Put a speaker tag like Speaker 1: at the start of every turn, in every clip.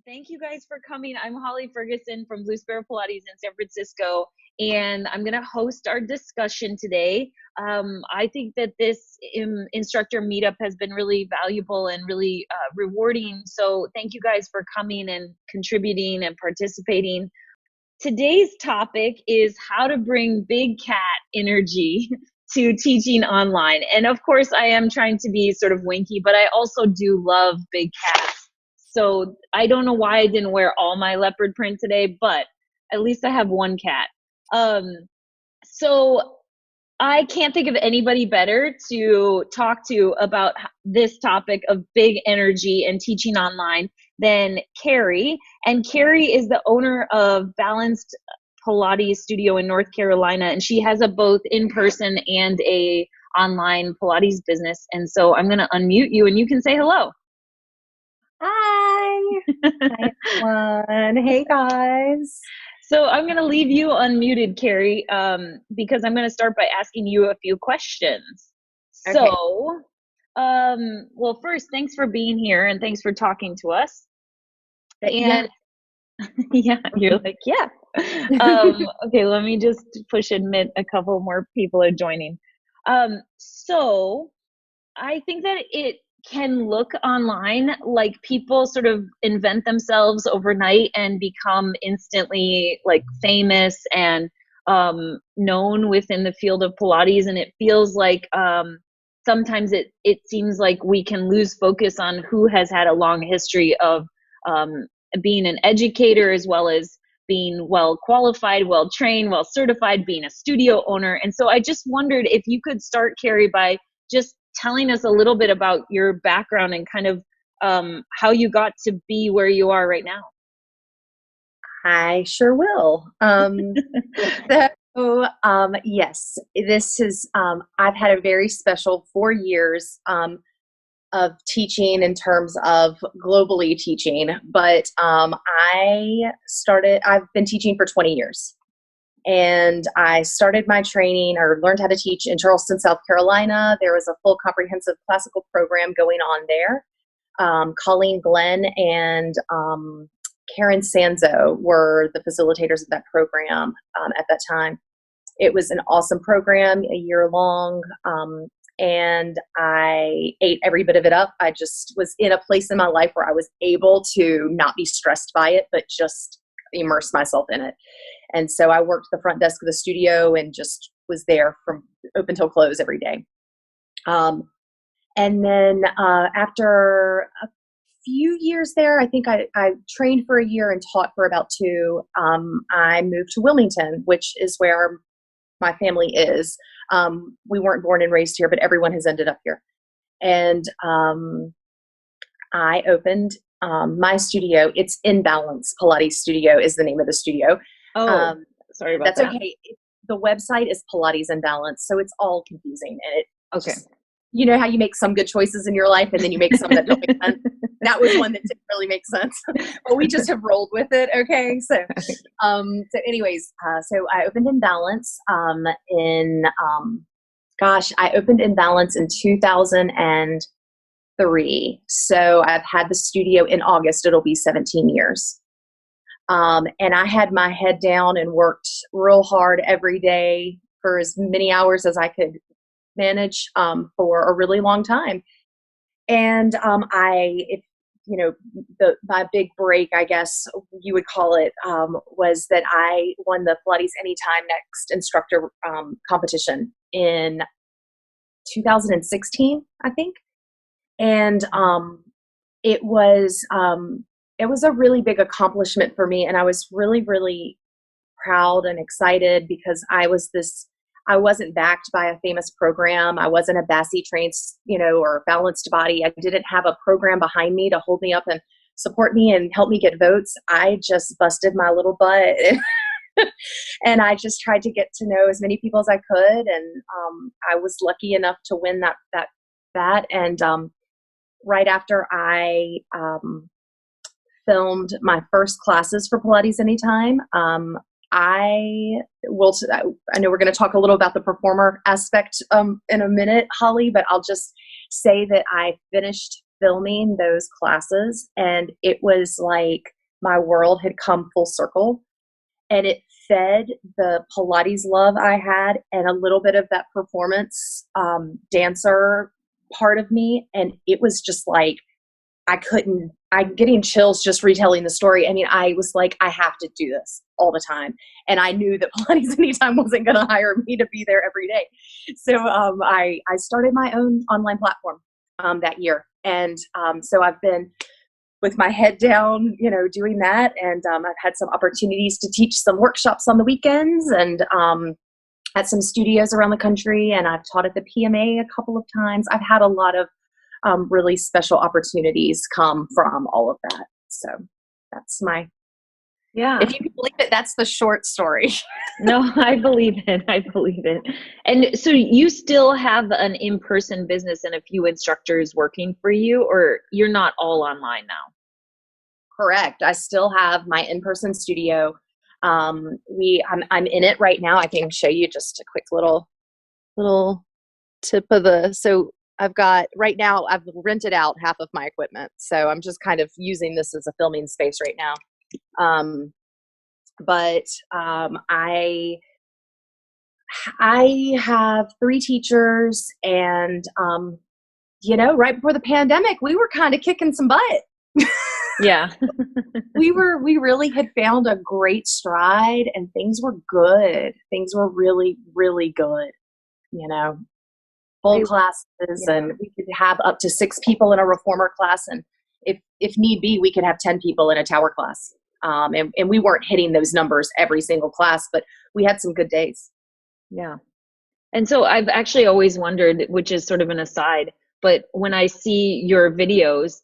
Speaker 1: Thank you guys for coming. I'm Holly Furgason from Blue Sparrow Pilates in San Francisco, and I'm going to host our discussion today. I think that this instructor meetup has been really valuable and really rewarding. So thank you guys for coming and contributing and participating. Today's topic is how to bring big cat energy to teaching online. And of course, I am trying to be sort of winky, but I also do love big cats. So I don't know why I didn't wear all my leopard print today, but at least I have one cat. So I can't think of anybody better to talk to about this topic of big energy and teaching online than Carrie. And Carrie is the owner of Balanced Pilates Studio in North Carolina, and she has a both in-person and a online Pilates business. And so I'm going to unmute you, and you can say hello.
Speaker 2: Hi. Hi, everyone. Hey, guys.
Speaker 1: So I'm going to leave you unmuted, Carrie, because I'm going to start by asking you a few questions. Okay. So, well, first, thanks for being here and thanks for talking to us. And yeah, you're like, yeah. Okay, let me just push admit a couple more people are joining. So I think that it can look online like people sort of invent themselves overnight and become instantly like famous and known within the field of Pilates. And it feels like sometimes it seems like we can lose focus on who has had a long history of being an educator, as well as being well qualified, well trained, well certified, being a studio owner. And so I just wondered if you could start, Carrie, by just telling us a little bit about your background and kind of how you got to be where you are right now.
Speaker 2: I sure will. Yes, this is, I've had a very special 4 years of teaching in terms of globally teaching, but I've been teaching for 20 years. And I started my training or learned how to teach in Charleston, South Carolina. There was a full comprehensive classical program going on there. Colleen Glenn and Karen Sanzo were the facilitators of that program at that time. It was an awesome program, a year long, and I ate every bit of it up. I just was in a place in my life where I was able to not be stressed by it, but just immerse myself in it. And so I worked the front desk of the studio and just was there from open till close every day. And then after a few years there, I think I trained for a year and taught for about 2. I moved to Wilmington, which is where my family is. We weren't born and raised here, but everyone has ended up here. And I opened my studio. It's In Balance Pilates Studio is the name of the studio.
Speaker 1: Oh, sorry about that.
Speaker 2: That's okay. The website is Pilates in Balance, so it's all confusing. And
Speaker 1: okay.
Speaker 2: You know how you make some good choices in your life and then you make some that don't make sense? That was one that didn't really make sense, but we just have rolled with it. Okay. So anyways, so I opened In Balance I opened In Balance in 2003. So I've had the studio in August. It'll be 17 years. And I had my head down and worked real hard every day for as many hours as I could manage for a really long time. And my big break, I guess you would call it, was that I won the Pilates Anytime Next Instructor competition in 2016, I think. And it was a really big accomplishment for me. And I was really, really proud and excited because I wasn't backed by a famous program. I wasn't a Bassi trained, or balanced body. I didn't have a program behind me to hold me up and support me and help me get votes. I just busted my little butt and I just tried to get to know as many people as I could. And I was lucky enough to win that. And right after I filmed my first classes for Pilates Anytime, I know we're going to talk a little about the performer aspect in a minute, Holly, but I'll just say that I finished filming those classes, and it was like my world had come full circle, and it fed the Pilates love I had and a little bit of that performance dancer part of me. And it was just like, I'm getting chills just retelling the story. I mean, I was like, I have to do this all the time. And I knew that Pilates Anytime wasn't going to hire me to be there every day. So I started my own online platform that year. And so I've been with my head down, doing that. And I've had some opportunities to teach some workshops on the weekends and at some studios around the country. And I've taught at the PMA a couple of times. I've had a lot of really special opportunities come from all of that. So that's if you can believe it, that's the short story.
Speaker 1: No, I believe it. I believe it. And so you still have an in-person business and a few instructors working for you, or you're not all online now?
Speaker 2: Correct. I still have my in-person studio. I'm in it right now. I can show you just a quick little tip of so I've got, right now, I've rented out half of my equipment. So I'm just kind of using this as a filming space right now. I have 3 teachers, and, right before the pandemic, we were kind of kicking some butt.
Speaker 1: Yeah.
Speaker 2: we really had found a great stride, and things were good. Things were really, really good, full classes, and we could have up to 6 people in a reformer class. And if need be, we could have 10 people in a tower class. And we weren't hitting those numbers every single class, but we had some good days.
Speaker 1: Yeah. And so I've actually always wondered, which is sort of an aside, but when I see your videos,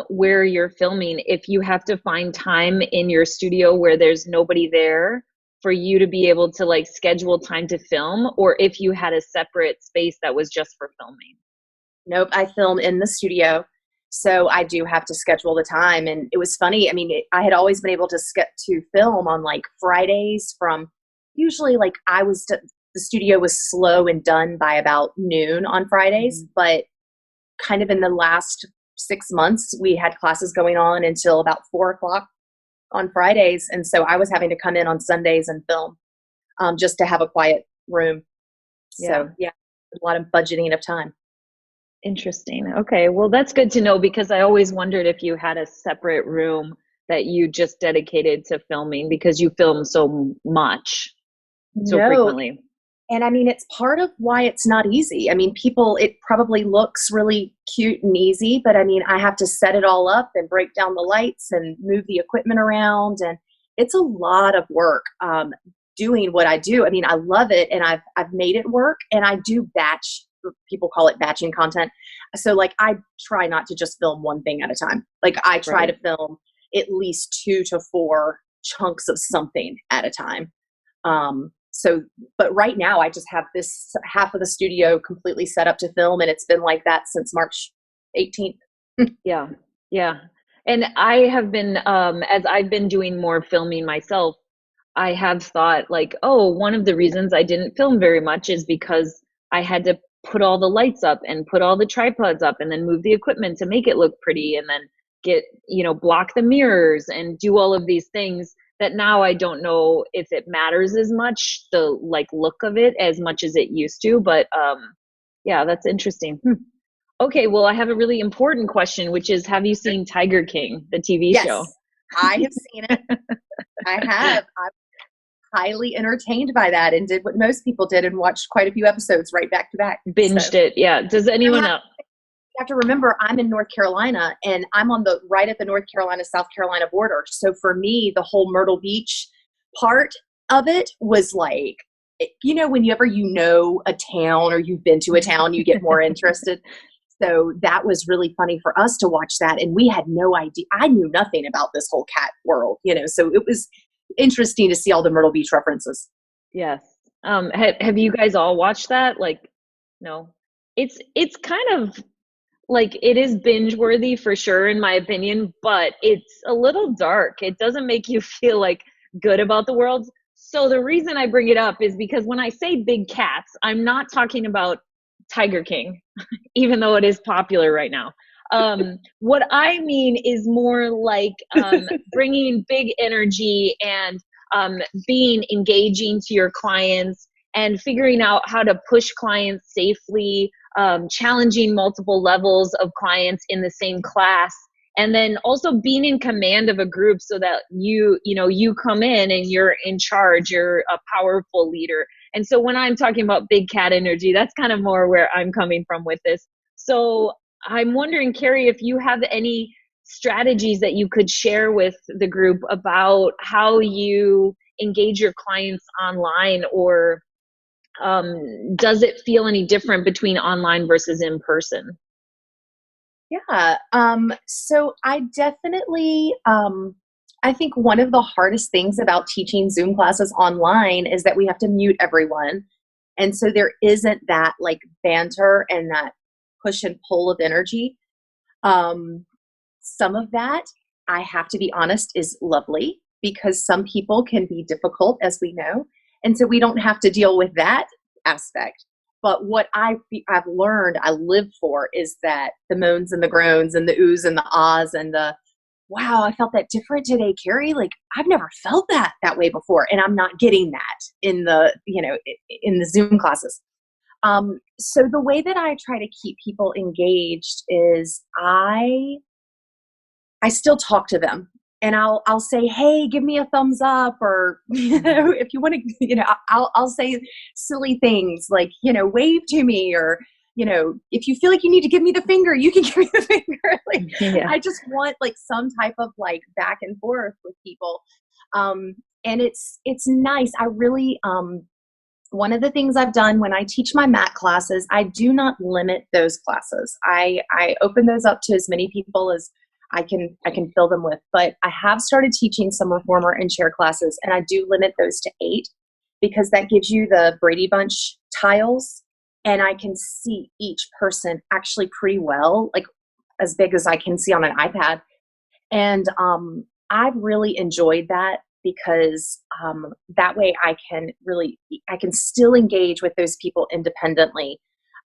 Speaker 1: where you're filming, if you have to find time in your studio where there's nobody there for you to be able to like schedule time to film, or if you had a separate space that was just for filming.
Speaker 2: Nope. I film in the studio. So I do have to schedule the time. And it was funny. I mean, I had always been able to film on like Fridays from usually like the studio was slow and done by about noon on Fridays, but kind of in the last 6 months, we had classes going on until about 4:00 on Fridays. And so I was having to come in on Sundays and film just to have a quiet room. So yeah, a lot of budgeting of time.
Speaker 1: Interesting. Okay. Well, that's good to know, because I always wondered if you had a separate room that you just dedicated to filming, because you film so much, so frequently.
Speaker 2: And I mean, it's part of why it's not easy. I mean, it probably looks really cute and easy, but I mean, I have to set it all up and break down the lights and move the equipment around. And it's a lot of work doing what I do. I mean, I love it, and I've made it work, and I do batch. People call it batching content. So like, I try not to just film one thing at a time. Like I try to film at least 2 to 4 chunks of something at a time. But right now I just have this half of the studio completely set up to film, and it's been like that since March 18th.
Speaker 1: Yeah. Yeah. And I have been, as I've been doing more filming myself, I have thought like, oh, one of the reasons I didn't film very much is because I had to put all the lights up and put all the tripods up and then move the equipment to make it look pretty, and then get, block the mirrors and do all of these things that now I don't know if it matters as much, the like look of it, as much as it used to. But yeah, that's interesting. Okay, well, I have a really important question, which is, have you seen Tiger King, the TV show?
Speaker 2: I have seen it. I have. I'm highly entertained by that, and did what most people did and watched quite a few episodes right back to back.
Speaker 1: Binged it, yeah. Does anyone else?
Speaker 2: You have to remember, I'm in North Carolina, and I'm on right at the North Carolina, South Carolina border. So for me, the whole Myrtle Beach part of it was like, whenever a town or you've been to a town, you get more interested. So that was really funny for us to watch that. And we had no idea. I knew nothing about this whole cat world, so it was interesting to see all the Myrtle Beach references.
Speaker 1: Yes. Have you guys all watched that? Like, no, it's kind of like, it is binge worthy for sure, in my opinion, but it's a little dark. It doesn't make you feel like good about the world. So the reason I bring it up is because when I say big cats, I'm not talking about Tiger King, even though it is popular right now. What I mean is more like bringing big energy and being engaging to your clients and figuring out how to push clients safely, challenging multiple levels of clients in the same class, and then also being in command of a group so that you come in and you're in charge, you're a powerful leader. And so when I'm talking about big cat energy, that's kind of more where I'm coming from with this. So I'm wondering, Carrie, if you have any strategies that you could share with the group about how you engage your clients online, or does it feel any different between online versus in person?
Speaker 2: Yeah. So I definitely, I think one of the hardest things about teaching Zoom classes online is that we have to mute everyone. And so there isn't that like banter and that push and pull of energy. Some of that, I have to be honest, is lovely because some people can be difficult, as we know. And so we don't have to deal with that aspect. But what I've learned, I live for, is that the moans and the groans and the oohs and the ahs and the, wow, I felt that different today, Carrie. Like I've never felt that way before. And I'm not getting that in the Zoom classes. So the way that I try to keep people engaged is I still talk to them, and I'll say, hey, give me a thumbs up, or if you want to, I'll say silly things like, wave to me, or if you feel like you need to give me the finger, you can give me the finger. Like
Speaker 1: Yeah.
Speaker 2: I just want like some type of like back and forth with people, and it's nice. I really one of the things I've done when I teach my mat classes, I do not limit those classes. I open those up to as many people as I can fill them with. But I have started teaching some reformer and chair classes, and I do limit those to 8 because that gives you the Brady Bunch tiles, and I can see each person actually pretty well, like as big as I can see on an iPad. And I've really enjoyed that because that way I can still engage with those people independently,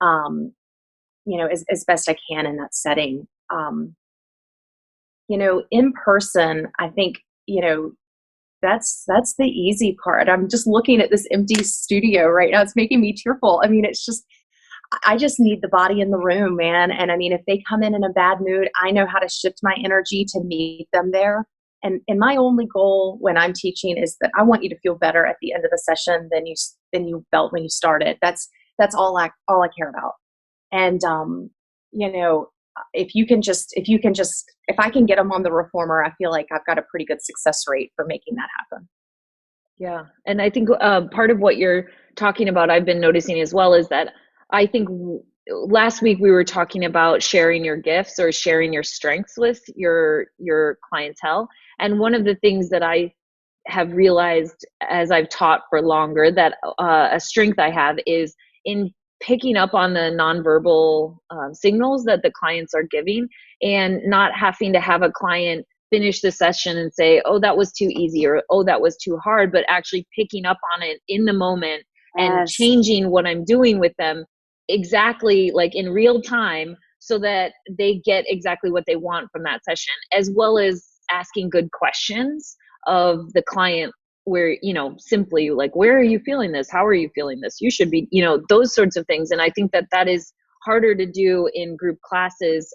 Speaker 2: as best I can in that setting. In person, I think, that's the easy part. I'm just looking at this empty studio right now. It's making me tearful. I mean, I just need the body in the room, man. And I mean, if they come in a bad mood, I know how to shift my energy to meet them there. And my only goal when I'm teaching is that I want you to feel better at the end of the session than you felt when you started. That's all I care about. And if I can get them on the reformer, I feel like I've got a pretty good success rate for making that happen.
Speaker 1: Yeah. And I think part of what you're talking about, I've been noticing as well, is that I think last week we were talking about sharing your gifts or sharing your strengths with your clientele. And one of the things that I have realized as I've taught for longer, that a strength I have is in picking up on the nonverbal signals that the clients are giving, and not having to have a client finish the session and say, oh, that was too easy, or oh, that was too hard, but actually picking up on it in the moment and
Speaker 2: Yes.
Speaker 1: changing what I'm doing with them exactly like in real time, so that they get exactly what they want from that session, as well as asking good questions of the client, where simply like, where are you feeling this, how are you feeling this, you should be, those sorts of things. And I think that that is harder to do in group classes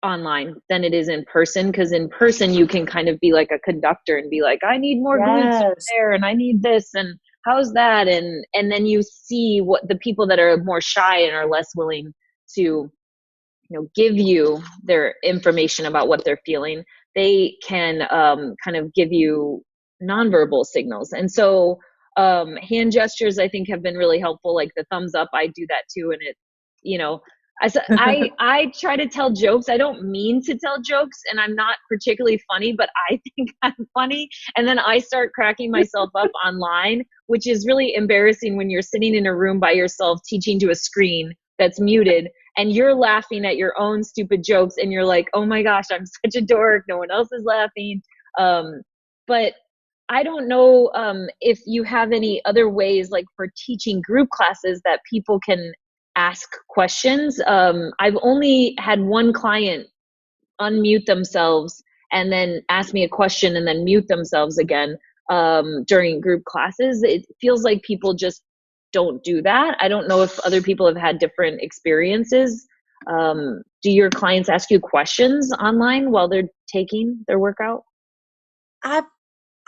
Speaker 1: online than it is in person, because in person you can kind of be like a conductor and be like, I need more glutes there, and I need this, and how's that, and then you see what the people that are more shy and are less willing to give you their information about what they're feeling, they can kind of give you nonverbal signals. And so hand gestures, I think, have been really helpful, like the thumbs up. I do that too, and it I try to tell jokes. I don't mean to tell jokes, and I'm not particularly funny, but I think I'm funny, and then I start cracking myself up online, which is really embarrassing when you're sitting in a room by yourself teaching to a screen that's muted, and you're laughing at your own stupid jokes, and you're like, oh my gosh, I'm such a dork, no one else is laughing. But I don't know if you have any other ways, like for teaching group classes, that people can ask questions. I've only had one client unmute themselves and then ask me a question and then mute themselves again during group classes. It feels like people just don't do that. I don't know if other people have had different experiences. Do your clients ask you questions online while they're taking their workout?
Speaker 2: I've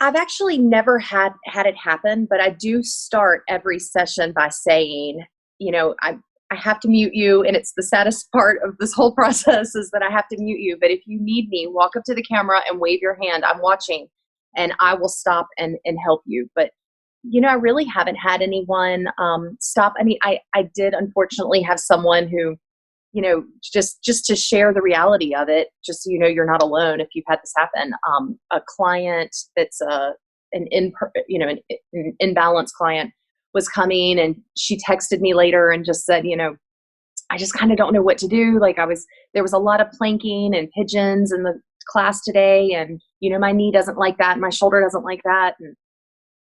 Speaker 2: actually never had it happen, but I do start every session by saying, I have to mute you, and it's the saddest part of this whole process is that I have to mute you. But if you need me, walk up to the camera and wave your hand. I'm watching, and I will stop and help you. But I really haven't had anyone stop. I mean, I did unfortunately have someone who, just to share the reality of it, just so you're not alone if you've had this happen. A client that's an imbalanced client was coming, and she texted me later and just said, I just kind of don't know what to do. Like there was a lot of planking and pigeons in the class today, and my knee doesn't like that, and my shoulder doesn't like that, and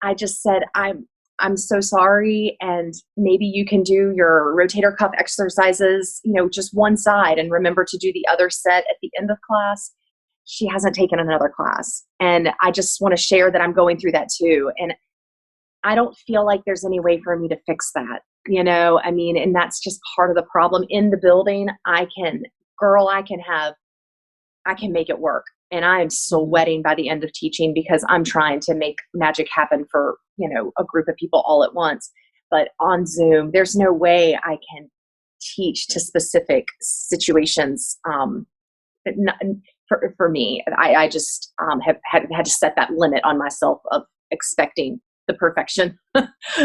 Speaker 2: I just said, I'm so sorry, and maybe you can do your rotator cuff exercises, just one side, and remember to do the other set at the end of class. She hasn't taken another class, and I just want to share that I'm going through that too, and I don't feel like there's any way for me to fix that, and that's just part of the problem. In the building, I can make it work. And I'm sweating by the end of teaching because I'm trying to make magic happen for, a group of people all at once. But on Zoom, there's no way I can teach to specific situations. For me, I just have had to set that limit on myself of expecting the perfection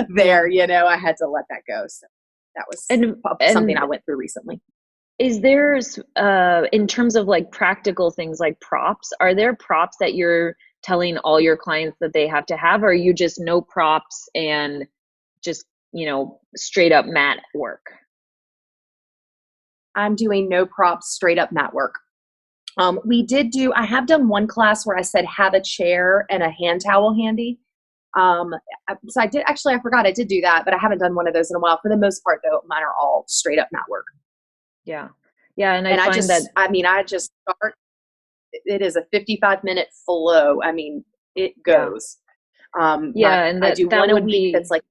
Speaker 2: there. I had to let that go. So that was something I went through recently.
Speaker 1: Is there, in terms of like practical things like props, are there props that you're telling all your clients that they have to have, or are you just no props and just, straight up mat work?
Speaker 2: I'm doing no props, straight up mat work. I have done one class where I said, have a chair and a hand towel handy. So I forgot I did do that, but I haven't done one of those in a while. For the most part though, mine are all straight up mat work.
Speaker 1: Yeah. Yeah. And I just
Speaker 2: start, it is a 55-minute flow. I mean, it goes.
Speaker 1: And
Speaker 2: I do one a week that's like,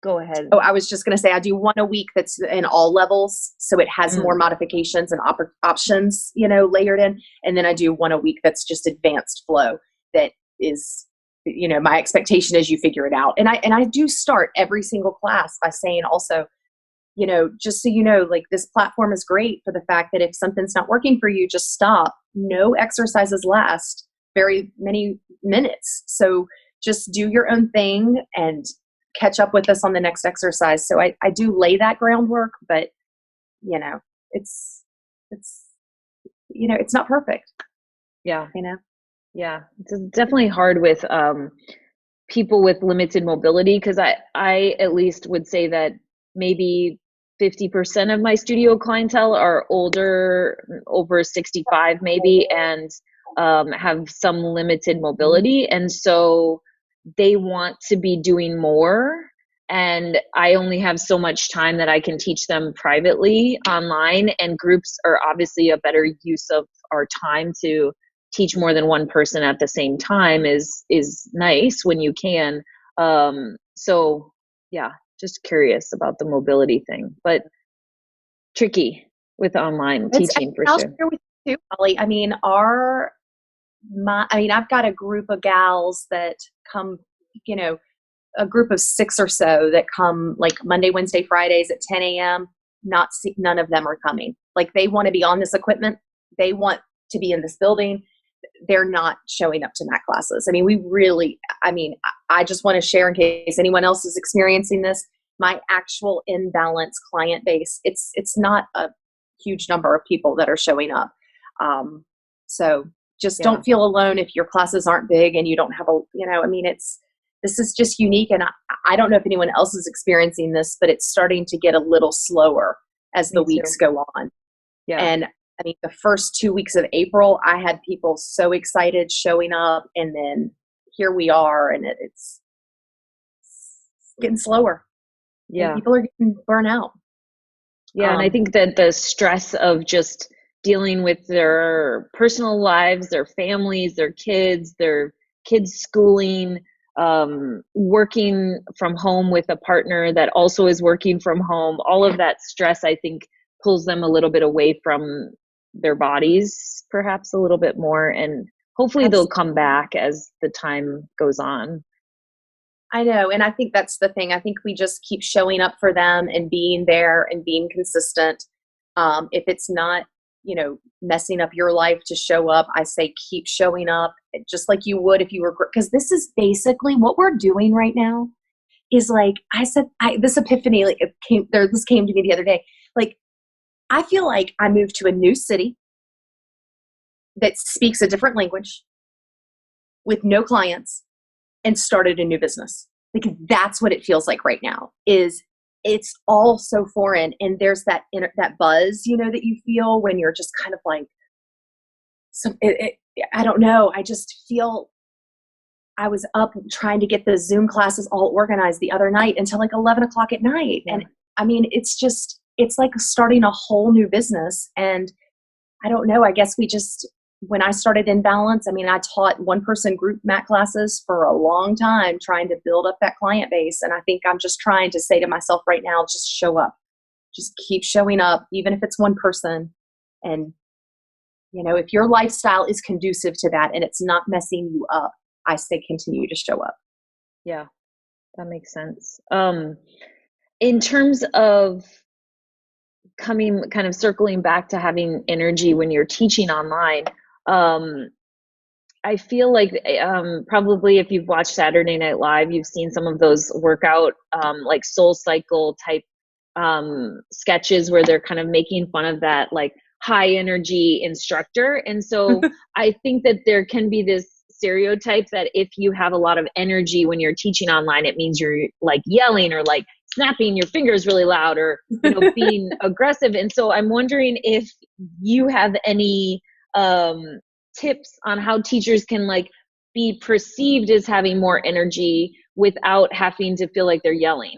Speaker 1: go ahead.
Speaker 2: Oh, I was just going to say, I do one a week that's in all levels. So it has more modifications and options, layered in. And then I do one a week that's just advanced flow that is, my expectation is you figure it out. And I do start every single class by saying also, just so like this platform is great for the fact that if something's not working for you, just stop. No exercises last very many minutes. So just do your own thing and catch up with us on the next exercise. So I do lay that groundwork, but it's not perfect.
Speaker 1: Yeah. Yeah. It's definitely hard with people with limited mobility, because I at least would say that maybe 50% of my studio clientele are older, over 65 maybe, and have some limited mobility. And so they want to be doing more. And I only have so much time that I can teach them privately online, and groups are obviously a better use of our time. To teach more than one person at the same time is nice when you can. So yeah, just curious about the mobility thing, but tricky with online teaching for
Speaker 2: I'll
Speaker 1: sure.
Speaker 2: share with you too, Holly. I mean, I've got a group of gals that come, a group of 6 or so that come like Monday, Wednesday, Fridays at 10 a.m. None of them are coming. Like they want to be on this equipment. They want to be in this building. They're not showing up to mat classes. I mean, I just want to share in case anyone else is experiencing this. My actual imbalanced client base, it's not a huge number of people that are showing up. So just don't feel alone if your classes aren't big and you don't have this is just unique. And I don't know if anyone else is experiencing this, but it's starting to get a little slower as the weeks go on. Yeah. And I mean, the first 2 weeks of April, I had people so excited showing up, and then here we are, and it's getting slower. and
Speaker 1: Yeah.
Speaker 2: people are getting burnt out.
Speaker 1: Yeah, and I think that the stress of just dealing with their personal lives, their families, their kids' schooling, working from home with a partner that also is working from home, all of that stress, I think, pulls them a little bit away from their bodies, perhaps a little bit more. And hopefully they'll come back as the time goes on.
Speaker 2: I know. And I think that's the thing. I think we just keep showing up for them and being there and being consistent. If it's not, messing up your life to show up, I say keep showing up just like you would if you were, because this is basically what we're doing right now is like, I said, this epiphany, like this came to me the other day. Like, I feel like I moved to a new city that speaks a different language with no clients and started a new business. Like, that's what it feels like right now. Is it's all so foreign, and there's that that buzz, that you feel when you're just kind of like, I don't know. I just feel I was up trying to get the Zoom classes all organized the other night until like 11 o'clock at night. Yeah. And I mean, it's like starting a whole new business. And I don't know. I guess when I started In Balance, I mean, I taught one-person group mat classes for a long time, trying to build up that client base. And I think I'm just trying to say to myself right now, just show up. Just keep showing up, even if it's one person. And, if your lifestyle is conducive to that and it's not messing you up, I say continue to show up.
Speaker 1: Yeah, that makes sense. In terms of kind of circling back to having energy when you're teaching online, I feel like probably if you've watched Saturday Night Live, you've seen some of those workout like Soul Cycle type sketches where they're kind of making fun of that like high energy instructor. And so I think that there can be this stereotype that if you have a lot of energy when you're teaching online, it means you're like yelling or like snapping your fingers really loud or being aggressive. And so I'm wondering if you have any tips on how teachers can like be perceived as having more energy without having to feel like they're yelling.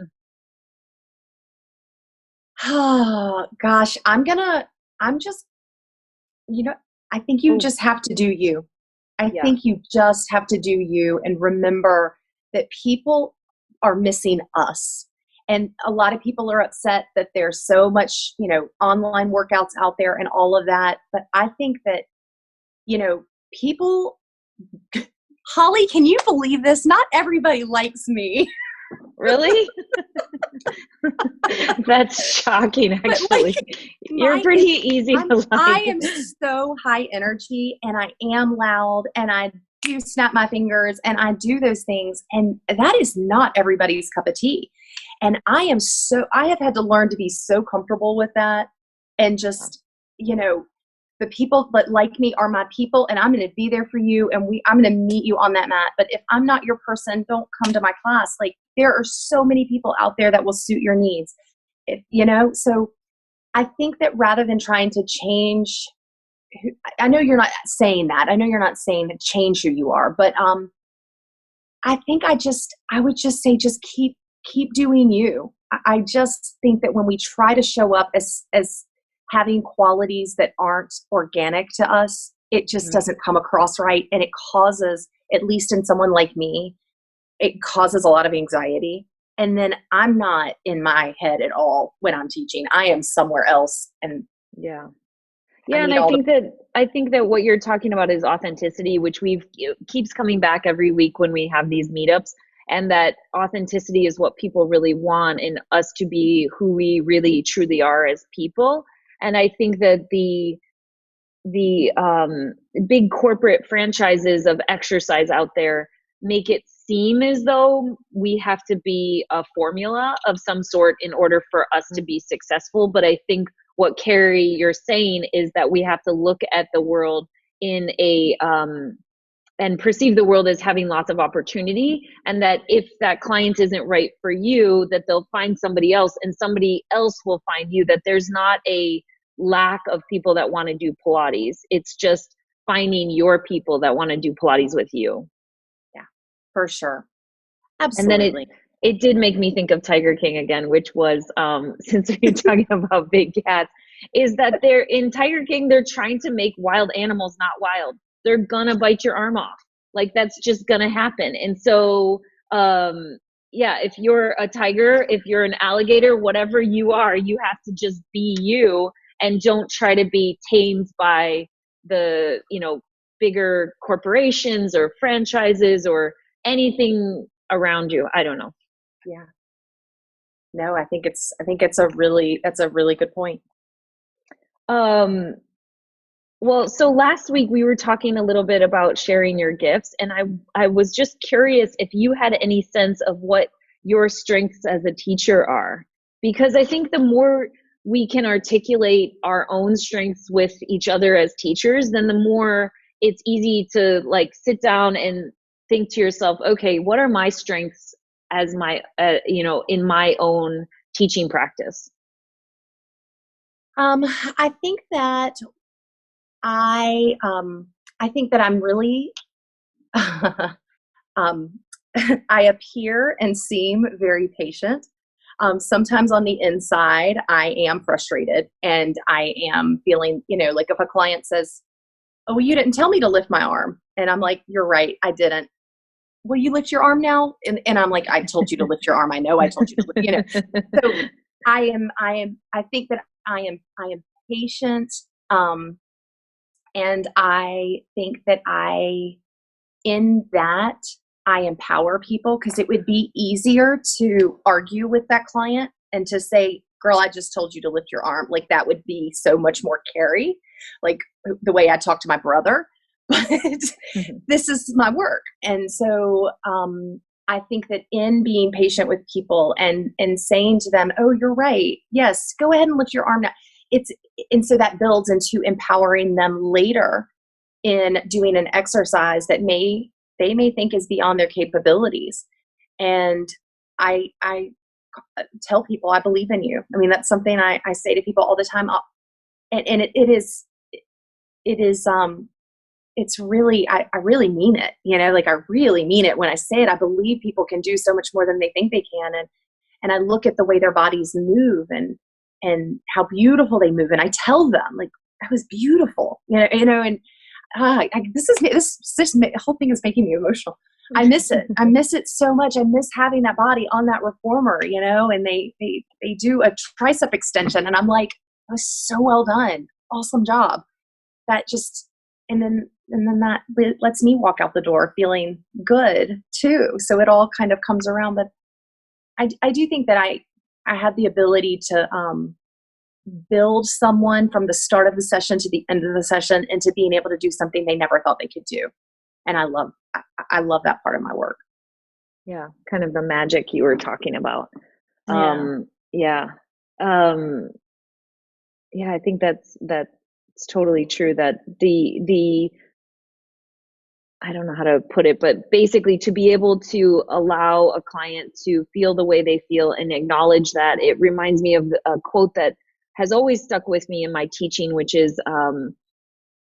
Speaker 2: Oh gosh, I think you just have to do you. I think you just have to do you and remember that people are missing us. And a lot of people are upset that there's so much, online workouts out there and all of that. But I think that, people, Holly, can you believe this? Not everybody likes me.
Speaker 1: Really? That's shocking, actually. You're pretty easy to like.
Speaker 2: I am so high energy and I am loud and I do snap my fingers and I do those things. And that is not everybody's cup of tea. And I have had to learn to be so comfortable with that and just, the people that like me are my people and I'm going to be there for you. And I'm going to meet you on that mat. But if I'm not your person, don't come to my class. Like there are so many people out there that will suit your needs, so I think that rather than trying to change, I know you're not saying that. I know you're not saying that change who you are, but I think I would just say, just keep doing you. I just think that when we try to show up as having qualities that aren't organic to us, it just doesn't come across right. And it causes, at least in someone like me, it causes a lot of anxiety. And then I'm not in my head at all when I'm teaching. I am somewhere else. And
Speaker 1: and I think that what you're talking about is authenticity, which keeps coming back every week when we have these meetups, and that authenticity is what people really want in us to be who we really truly are as people. And I think that the big corporate franchises of exercise out there make it seem as though we have to be a formula of some sort in order for us to be successful. But I think what Carrie, you're saying is that we have to look at the world in and perceive the world as having lots of opportunity, and that if that client isn't right for you, that they'll find somebody else and somebody else will find you, that there's not a lack of people that want to do Pilates. It's just finding your people that want to do Pilates with you.
Speaker 2: Yeah, for sure. Absolutely.
Speaker 1: It did make me think of Tiger King again, which was, since we're talking about big cats, is that they're in Tiger King, they're trying to make wild animals not wild. They're gonna bite your arm off. Like that's just gonna happen. And so, yeah, if you're a tiger, if you're an alligator, whatever you are, you have to just be you and don't try to be tamed by the, bigger corporations or franchises or anything around you. I don't know.
Speaker 2: Yeah. No, I think that's a really good point.
Speaker 1: Well, so last week we were talking a little bit about sharing your gifts, and I was just curious if you had any sense of what your strengths as a teacher are, because I think the more we can articulate our own strengths with each other as teachers, then the more it's easy to like sit down and think to yourself, okay, what are my strengths as my in my own teaching practice?
Speaker 2: I think that I think that I'm really um, I appear and seem very patient. Sometimes on the inside, I am frustrated and I am feeling, like if a client says, "Oh, well, you didn't tell me to lift my arm," and I'm like, "You're right, I didn't." "Will you lift your arm now?" And I'm like, "I told you to lift your arm. I know I told you to lift." So I think that I am patient. And I think that in that, I empower people because it would be easier to argue with that client and to say, "Girl, I just told you to lift your arm." Like that would be so much more Carrie, like the way I talk to my brother. But this is my work. And so I think that in being patient with people and saying to them, "Oh, you're right. Yes, go ahead and lift your arm now." And so that builds into empowering them later in doing an exercise that they may think is beyond their capabilities. And I tell people, "I believe in you." I mean, that's something I say to people all the time. And it is it's really, I really mean it, like I really mean it when I say it. I believe people can do so much more than they think they can. And I look at the way their bodies move and how beautiful they move. And I tell them like, "That was beautiful," and this whole thing is making me emotional. I miss it. I miss it so much. I miss having that body on that reformer, and they do a tricep extension. And I'm like, "That was so well done. Awesome job." That just, and then that lets me walk out the door feeling good too. So it all kind of comes around. But I do think that I have the ability to build someone from the start of the session to the end of the session into being able to do something they never thought they could do. And I love that part of my work.
Speaker 1: Yeah, kind of the magic you were talking about.
Speaker 2: Yeah.
Speaker 1: Yeah. Yeah, I think that's totally true, that the I don't know how to put it, but basically to be able to allow a client to feel the way they feel and acknowledge that. It reminds me of a quote that has always stuck with me in my teaching, which is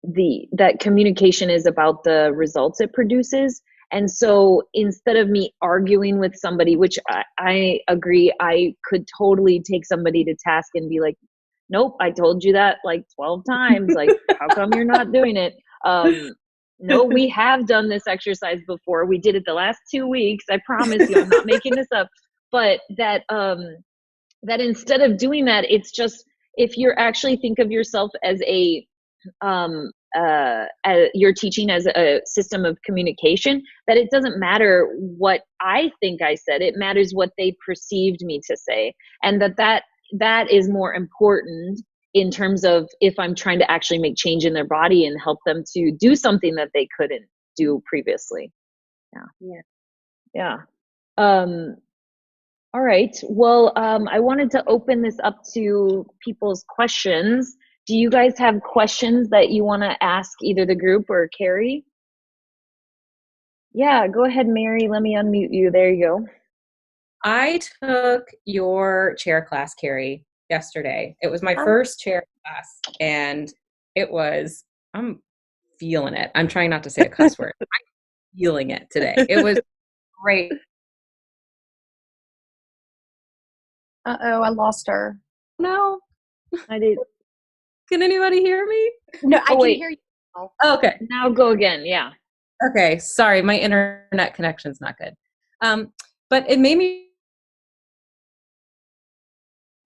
Speaker 1: that communication is about the results it produces. And so instead of me arguing with somebody, which I agree, I could totally take somebody to task and be like, "Nope, I told you that like 12 times. Like, how come you're not doing it?" No, we have done this exercise before. We did it the last 2 weeks. I promise you, I'm not making this up. But that instead of doing that, it's just, if you're actually think of yourself as you're teaching as a system of communication, that it doesn't matter what I think I said, it matters what they perceived me to say. And that is more important in terms of if I'm trying to actually make change in their body and help them to do something that they couldn't do previously. Yeah. All right. Well, I wanted to open this up to people's questions. Do you guys have questions that you want to ask either the group or Carrie? Yeah, go ahead, Mary. Let me unmute you. There you go.
Speaker 3: I took your chair class, Carrie, yesterday. It was my first chair class, and I'm feeling it. I'm trying not to say a cuss word. I'm feeling it today. It was great.
Speaker 2: Uh-oh, I lost her.
Speaker 3: No.
Speaker 1: I did.
Speaker 3: Can anybody hear me?
Speaker 2: No, I can
Speaker 1: wait.
Speaker 2: hear you now.
Speaker 3: Okay.
Speaker 1: Now go again. Yeah.
Speaker 3: Okay. Sorry, my internet connection's not good. But it made me.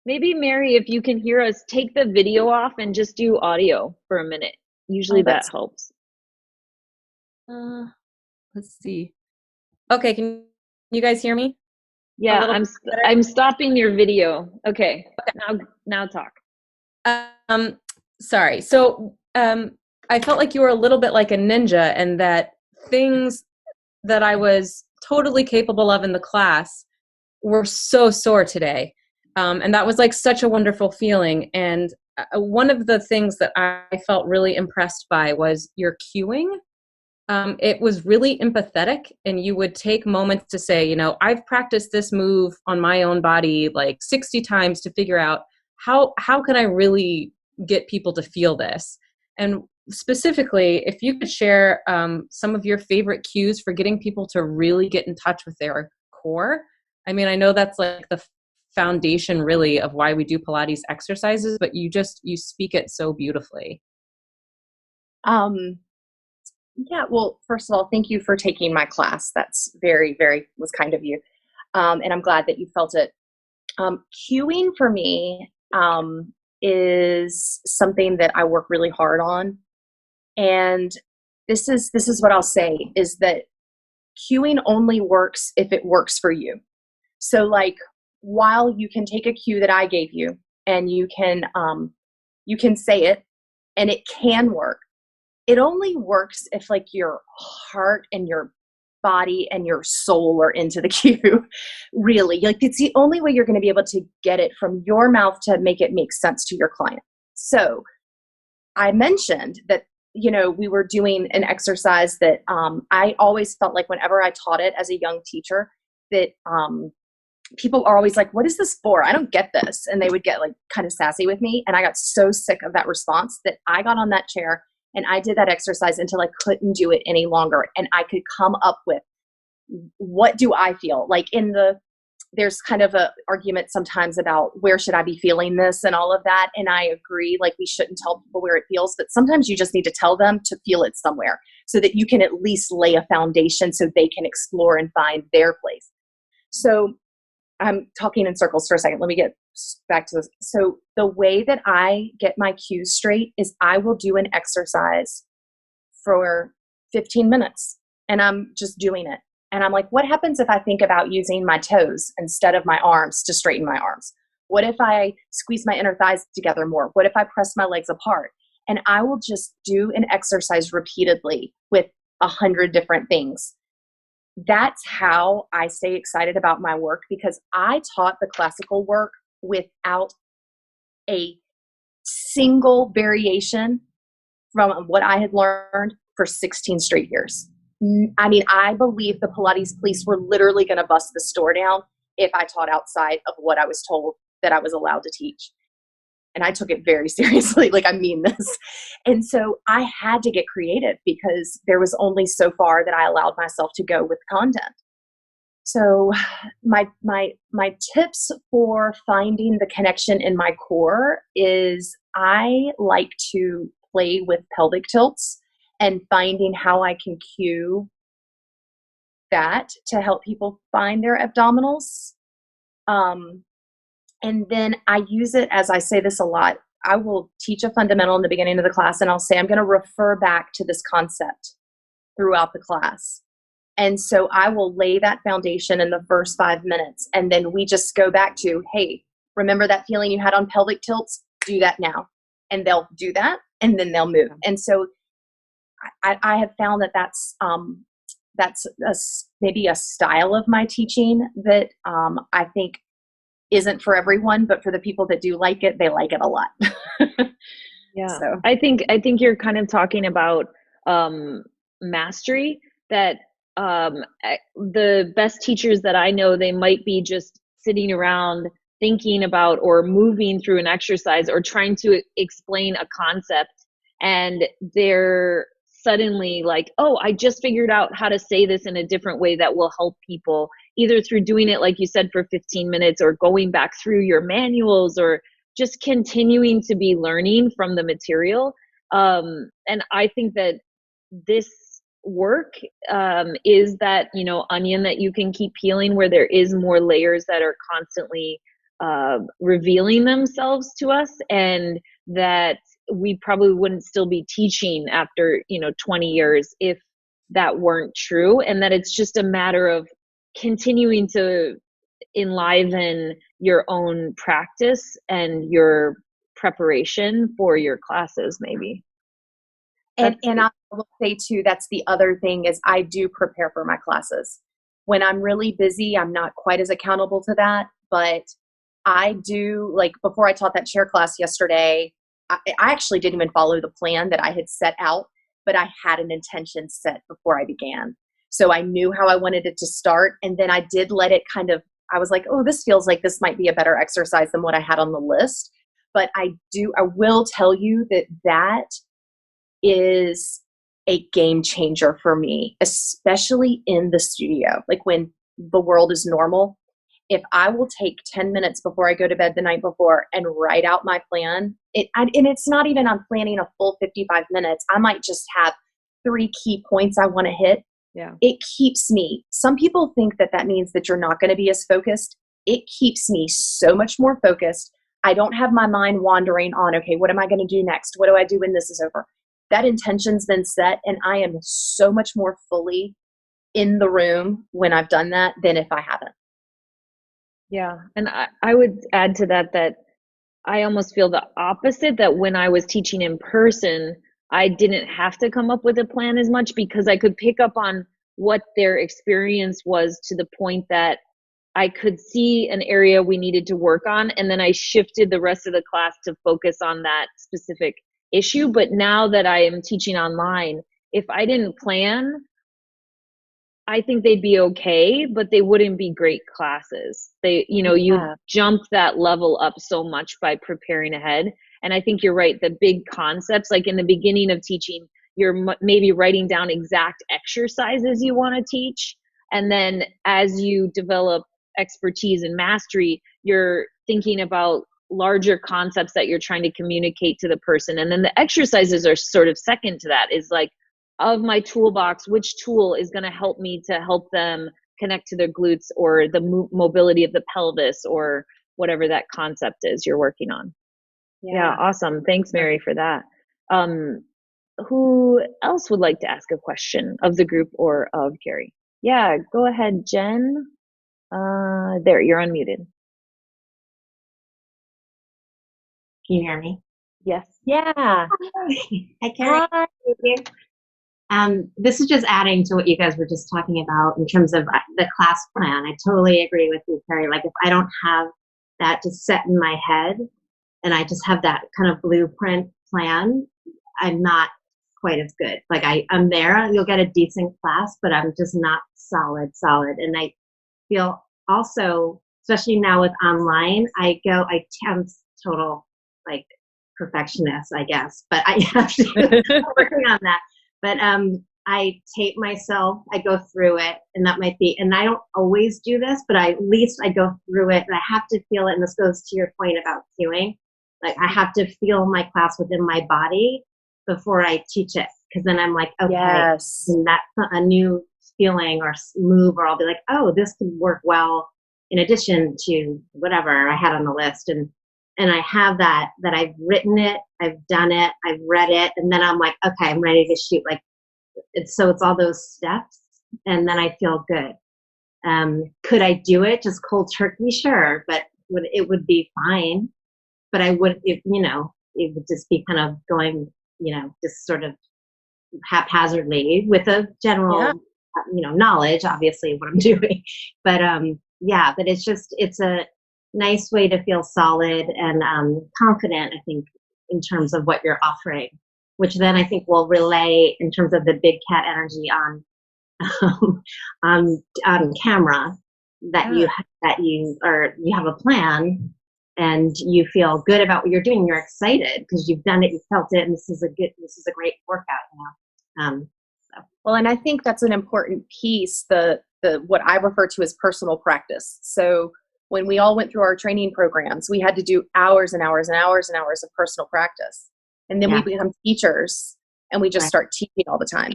Speaker 1: Maybe Mary, if you can hear us, take the video off and just do audio for a minute. Usually that helps.
Speaker 3: Let's see. Okay, can you guys hear me?
Speaker 1: Yeah, I'm stopping your video. Okay. Now talk.
Speaker 3: Sorry. So I felt like you were a little bit like a ninja, and that things that I was totally capable of in the class were so sore today. And that was like such a wonderful feeling. And one of the things that I felt really impressed by was your cueing. It was really empathetic, and you would take moments to say, you know, I've practiced this move on my own body like 60 times to figure out how can I really get people to feel this. And specifically, if you could share some of your favorite cues for getting people to really get in touch with their core. I mean, I know that's like the foundation really of why we do Pilates exercises, but you speak it so beautifully.
Speaker 2: Yeah, well, first of all, thank you for taking my class. That's very, very was kind of you. And I'm glad that you felt it. Cueing for me is something that I work really hard on. And this is what I'll say is that cueing only works if it works for you. So like, while you can take a cue that I gave you and you can say it and it can work, it only works if like your heart and your body and your soul are into the cue. Really, like it's the only way you're going to be able to get it from your mouth to make it make sense to your client. So I mentioned that, you know, we were doing an exercise that I always felt like whenever I taught it as a young teacher that people are always like, what is this for? I don't get this. And they would get like kind of sassy with me. And I got so sick of that response that I got on that chair and I did that exercise until I couldn't do it any longer. And I could come up with, what do I feel? Like there's kind of a argument sometimes about where should I be feeling this and all of that. And I agree, like we shouldn't tell people where it feels, but sometimes you just need to tell them to feel it somewhere so that you can at least lay a foundation so they can explore and find their place. So I'm talking in circles for a second. Let me get back to this. So the way that I get my cues straight is I will do an exercise for 15 minutes and I'm just doing it. And I'm like, what happens if I think about using my toes instead of my arms to straighten my arms? What if I squeeze my inner thighs together more? What if I press my legs apart? And I will just do an exercise repeatedly with 100 different things. That's how I stay excited about my work, because I taught the classical work without a single variation from what I had learned for 16 straight years. I mean, I believe the Pilates police were literally going to bust the store down if I taught outside of what I was told that I was allowed to teach. And I took it very seriously, like I mean this. And so I had to get creative because there was only so far that I allowed myself to go with content. So my tips for finding the connection in my core is I like to play with pelvic tilts and finding how I can cue that to help people find their abdominals. And then I use it, as I say this a lot, I will teach a fundamental in the beginning of the class and I'll say, I'm going to refer back to this concept throughout the class. And so I will lay that foundation in the first 5 minutes. And then we just go back to, hey, remember that feeling you had on pelvic tilts? Do that now. And they'll do that and then they'll move. And so I have found that that's maybe a style of my teaching that I think isn't for everyone, but for the people that do like it, they like it a lot.
Speaker 1: Yeah.
Speaker 2: So.
Speaker 1: I think you're kind of talking about mastery, that the best teachers that I know, they might be just sitting around thinking about or moving through an exercise or trying to explain a concept, and they're suddenly like, oh, I just figured out how to say this in a different way that will help people. either through doing it, like you said, for 15 minutes or going back through your manuals or just continuing to be learning from the material. And I think that this work is that, you know, onion that you can keep peeling, where there is more layers that are constantly revealing themselves to us, and that we probably wouldn't still be teaching after, you know, 20 years if that weren't true. And that it's just a matter of continuing to enliven your own practice and your preparation for your classes, maybe.
Speaker 2: And I will say too, that's the other thing, is I do prepare for my classes. When I'm really busy, I'm not quite as accountable to that, but I do, like before I taught that chair class yesterday, I actually didn't even follow the plan that I had set out, but I had an intention set before I began. So I knew how I wanted it to start. And then I did let it kind of, I was like, oh, this feels like this might be a better exercise than what I had on the list. But I will tell you that that is a game changer for me, especially in the studio. Like when the world is normal, if I will take 10 minutes before I go to bed the night before and write out my plan, and it's not even I'm planning a full 55 minutes. I might just have 3 key points I want to hit.
Speaker 3: Yeah.
Speaker 2: It keeps me, some people think that that means that you're not going to be as focused. It keeps me so much more focused. I don't have my mind wandering on, okay, what am I going to do next? What do I do when this is over? That intention's been set, and I am so much more fully in the room when I've done that than if I haven't.
Speaker 1: Yeah. And I would add to that, that I almost feel the opposite, that when I was teaching in person, I didn't have to come up with a plan as much, because I could pick up on what their experience was to the point that I could see an area we needed to work on. And then I shifted the rest of the class to focus on that specific issue. But now that I am teaching online, if I didn't plan, I think they'd be okay, but they wouldn't be great classes. They, you know, you jump that level up so much by preparing ahead. And I think you're right. The big concepts, like in the beginning of teaching, you're maybe writing down exact exercises you want to teach. And then as you develop expertise and mastery, you're thinking about larger concepts that you're trying to communicate to the person. And then the exercises are sort of second to that, is like, of my toolbox, which tool is going to help me to help them connect to their glutes or the mobility of the pelvis or whatever that concept is you're working on. Yeah, awesome. Thanks, Mary, for that. Who else would like to ask a question of the group or of Carrie? Yeah, go ahead, Jen. There, you're unmuted.
Speaker 4: Can you hear me?
Speaker 1: Yes.
Speaker 4: Yeah. Hi, Carrie. Hi. Thank you. This is just adding to what you guys were just talking about in terms of the class plan. I totally agree with you, Carrie. Like if I don't have that just set in my head and I just have that kind of blueprint plan, I'm not quite as good. Like I'm there, you'll get a decent class, but I'm just not solid. And I feel also, especially now with online, I'm total like perfectionist, I guess, but I have to working on that. But I tape myself, I go through it, and that might be, and I don't always do this, but at least I go through it, and I have to feel it, and this goes to your point about cueing. Like, I have to feel my class within my body before I teach it, because then I'm like, okay,
Speaker 2: yes.
Speaker 4: And that's a new feeling or move, or I'll be like, oh, this could work well in addition to whatever I had on the list, and I have that I've written it, I've done it, I've read it, and then I'm like, okay, I'm ready to shoot. Like, it's all those steps, and then I feel good. Could I do it just cold turkey? Sure, but it would be fine. But I would, it would just be kind of going, just sort of haphazardly with a general, knowledge, obviously, of what I'm doing. But but it's a nice way to feel solid and confident, I think, in terms of what you're offering, which then I think will relay in terms of the big cat energy on camera, that you have a plan and you feel good about what you're doing. You're excited because you've done it, you felt it, and this is a great workout.
Speaker 2: Well, and I think that's an important piece. The what I refer to as personal practice. So when we all went through our training programs, we had to do hours and hours and hours and hours of personal practice. And then we become teachers and we just start teaching all the time.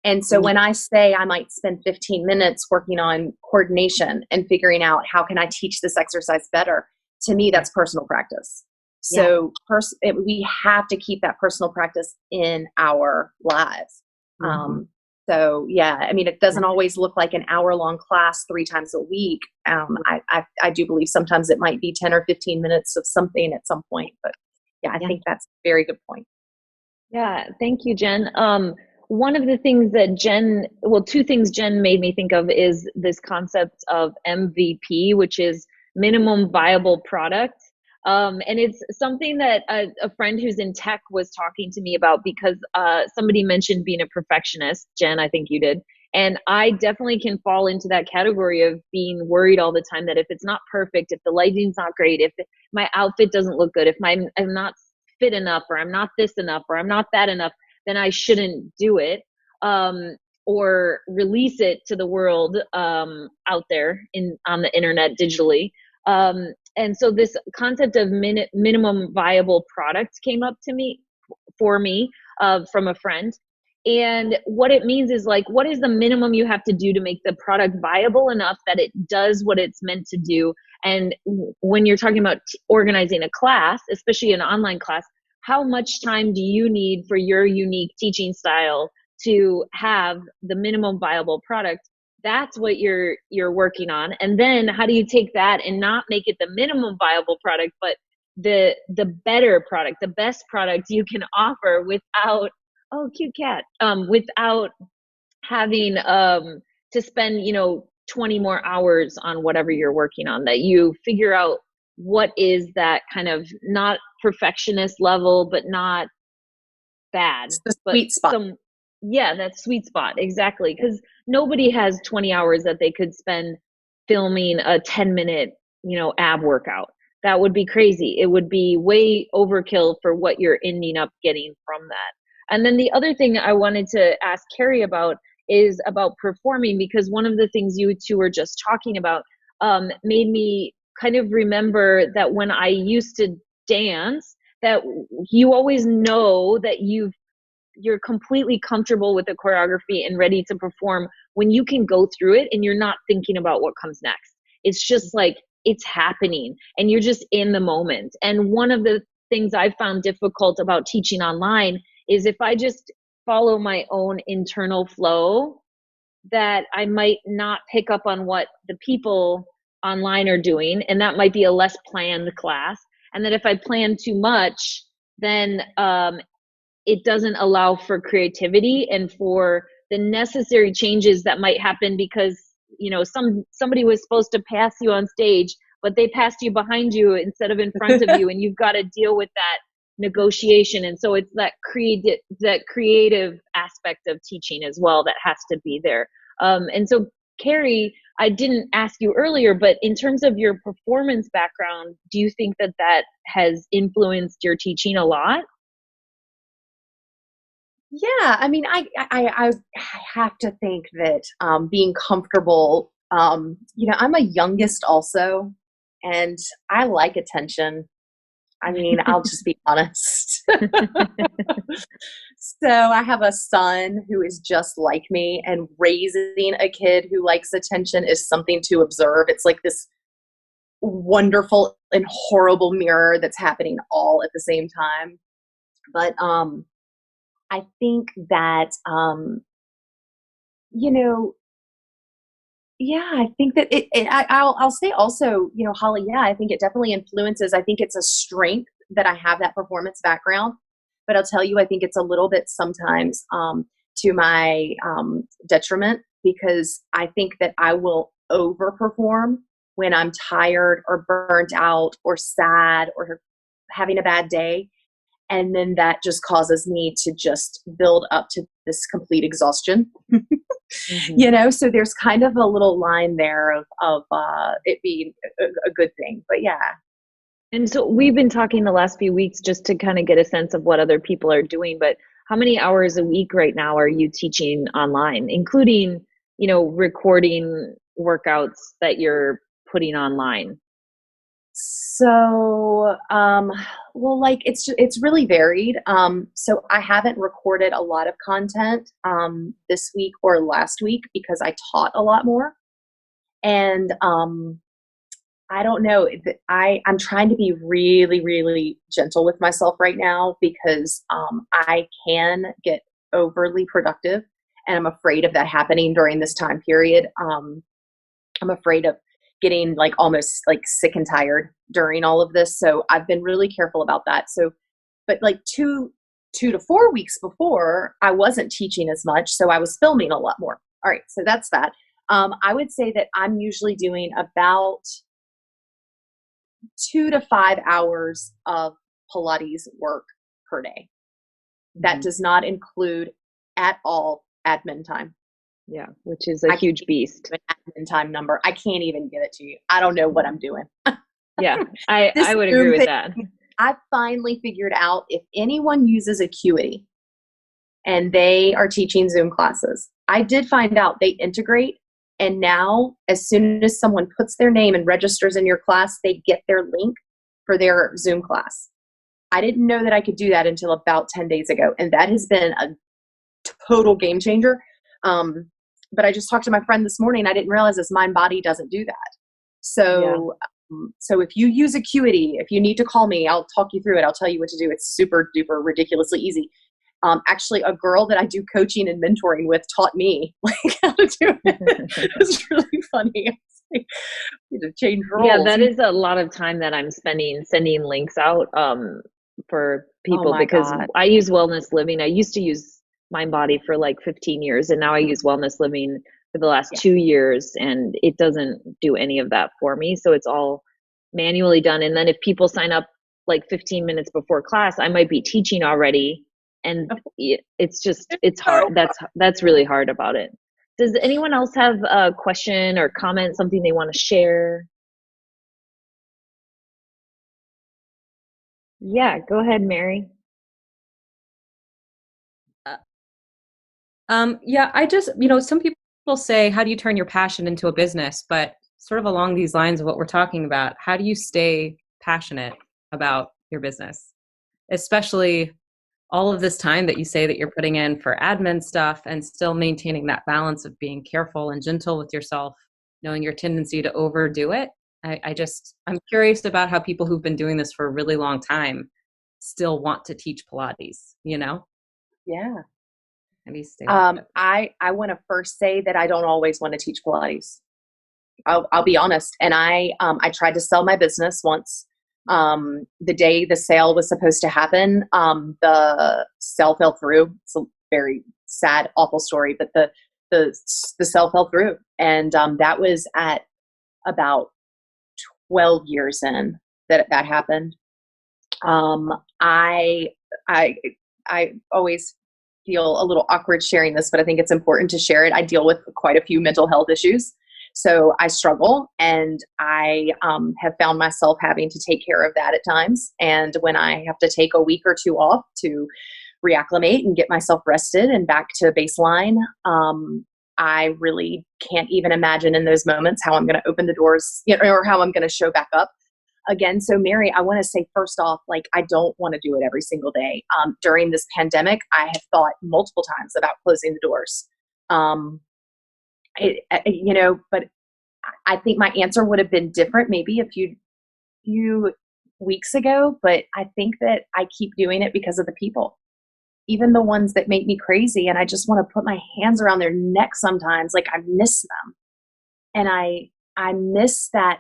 Speaker 2: And so when I say I might spend 15 minutes working on coordination and figuring out how can I teach this exercise better, to me, that's personal practice. So we have to keep that personal practice in our lives. So yeah, I mean, it doesn't always look like an hour-long class 3 times a week. I do believe sometimes it might be 10 or 15 minutes of something at some point. But yeah, I think that's a very good point.
Speaker 1: Yeah, thank you, Jen. One of the things that two things Jen made me think of is this concept of MVP, which is minimum viable product. And it's something that a friend who's in tech was talking to me about because somebody mentioned being a perfectionist. Jen, I think you did. And I definitely can fall into that category of being worried all the time that if it's not perfect, if the lighting's not great, if my outfit doesn't look good, if I'm not fit enough, or I'm not this enough, or I'm not that enough, then I shouldn't do it or release it to the world out there on the internet digitally. And so this concept of minimum viable product came up to me from a friend. And what it means is like, what is the minimum you have to do to make the product viable enough that it does what it's meant to do? And when you're talking about organizing a class, especially an online class, how much time do you need for your unique teaching style to have the minimum viable product? That's what you're working on. And then how do you take that and not make it the minimum viable product, but the better product, the best product you can offer without, oh, cute cat, without having to spend, 20 more hours on whatever you're working on, that you figure out what is that kind of not perfectionist level, but not bad,
Speaker 2: the sweet spot.
Speaker 1: That sweet spot. Exactly. Because nobody has 20 hours that they could spend filming a 10-minute, ab workout. That would be crazy. It would be way overkill for what you're ending up getting from that. And then the other thing I wanted to ask Carrie about is about performing, because one of the things you two were just talking about made me kind of remember that when I used to dance, that you always know that you're completely comfortable with the choreography and ready to perform when you can go through it and you're not thinking about what comes next. It's just like it's happening and you're just in the moment. And one of the things I found difficult about teaching online is if I just follow my own internal flow, that I might not pick up on what the people online are doing, and that might be a less planned class. And that if I plan too much, then it doesn't allow for creativity and for the necessary changes that might happen because somebody was supposed to pass you on stage, but they passed you behind you instead of in front of you, and you've got to deal with that negotiation. And so it's that creative aspect of teaching as well that has to be there. And so Carrie, I didn't ask you earlier, but in terms of your performance background, do you think that has influenced your teaching a lot?
Speaker 2: Yeah, I mean, I have to think that being comfortable, I'm a youngest also, and I like attention. I mean, I'll just be honest. So I have a son who is just like me, and raising a kid who likes attention is something to observe. It's like this wonderful and horrible mirror that's happening all at the same time. But I think that, I think that I'll say also, Holly, I think it definitely influences. I think it's a strength that I have that performance background, but I'll tell you, I think it's a little bit sometimes to my detriment, because I think that I will overperform when I'm tired or burnt out or sad or having a bad day. And then that just causes me to just build up to this complete exhaustion. Mm-hmm. So there's kind of a little line there of it being a good thing, but yeah.
Speaker 1: And so we've been talking the last few weeks just to kind of get a sense of what other people are doing, but how many hours a week right now are you teaching online, including recording workouts that you're putting online?
Speaker 2: So, well, like it's really varied. So I haven't recorded a lot of content, this week or last week because I taught a lot more. And, I don't know. I'm trying to be really, really gentle with myself right now because, I can get overly productive, and I'm afraid of that happening during this time period. I'm afraid of getting like almost like sick and tired during all of this. So I've been really careful about that. So, but like two to 4 weeks before, I wasn't teaching as much. So I was filming a lot more. All right. So that's that. I would say that I'm usually doing about 2 to 5 hours of Pilates work per day. That does not include at all admin time.
Speaker 1: Yeah, which is a huge beast.
Speaker 2: An admin time number. I can't even give it to you. I don't know what I'm doing.
Speaker 1: Yeah, I would agree with that.
Speaker 2: I finally figured out if anyone uses Acuity and they are teaching Zoom classes, I did find out they integrate. And now, as soon as someone puts their name and registers in your class, they get their link for their Zoom class. I didn't know that I could do that until about 10 days ago. And that has been a total game changer. But I just talked to my friend this morning. I didn't realize this mind body doesn't do that. So, so if you use Acuity, if you need to call me, I'll talk you through it. I'll tell you what to do. It's super duper ridiculously easy. Actually, a girl that I do coaching and mentoring with taught me like how to do it. It's really funny. You to change roles.
Speaker 1: Yeah, that is a lot of time that I'm spending sending links out for people because
Speaker 2: God.
Speaker 1: I use Wellness Living. I used to use Mind Body for like 15 years, and now I use Wellness Living for the last 2 years, and it doesn't do any of that for me. So it's all manually done. And then if people sign up like 15 minutes before class, I might be teaching already. And it's hard. That's really hard about it. Does anyone else have a question or comment, something they want to share? Yeah, go ahead, Mary.
Speaker 3: Yeah, I just, some people say, how do you turn your passion into a business? But sort of along these lines of what we're talking about, how do you stay passionate about your business? Especially all of this time that you say that you're putting in for admin stuff and still maintaining that balance of being careful and gentle with yourself, knowing your tendency to overdo it. I'm curious about how people who've been doing this for a really long time still want to teach Pilates,
Speaker 2: Yeah.
Speaker 3: How do you stay
Speaker 2: I want to first say that I don't always want to teach Pilates. I'll be honest. And I tried to sell my business once. The day the sale was supposed to happen, the sale fell through. It's a very sad, awful story, but the sale fell through. And, that was at about 12 years in that happened. I always feel a little awkward sharing this, but I think it's important to share it. I deal with quite a few mental health issues. So I struggle, and I have found myself having to take care of that at times. And when I have to take a week or two off to reacclimate and get myself rested and back to baseline, I really can't even imagine in those moments how I'm going to open the doors, or how I'm going to show back up again. So Mary, I want to say first off, like, I don't want to do it every single day. During this pandemic, I have thought multiple times about closing the doors. But I think my answer would have been different maybe a few weeks ago, but I think that I keep doing it because of the people, even the ones that make me crazy. And I just want to put my hands around their neck sometimes. Like, I miss them. And I miss that,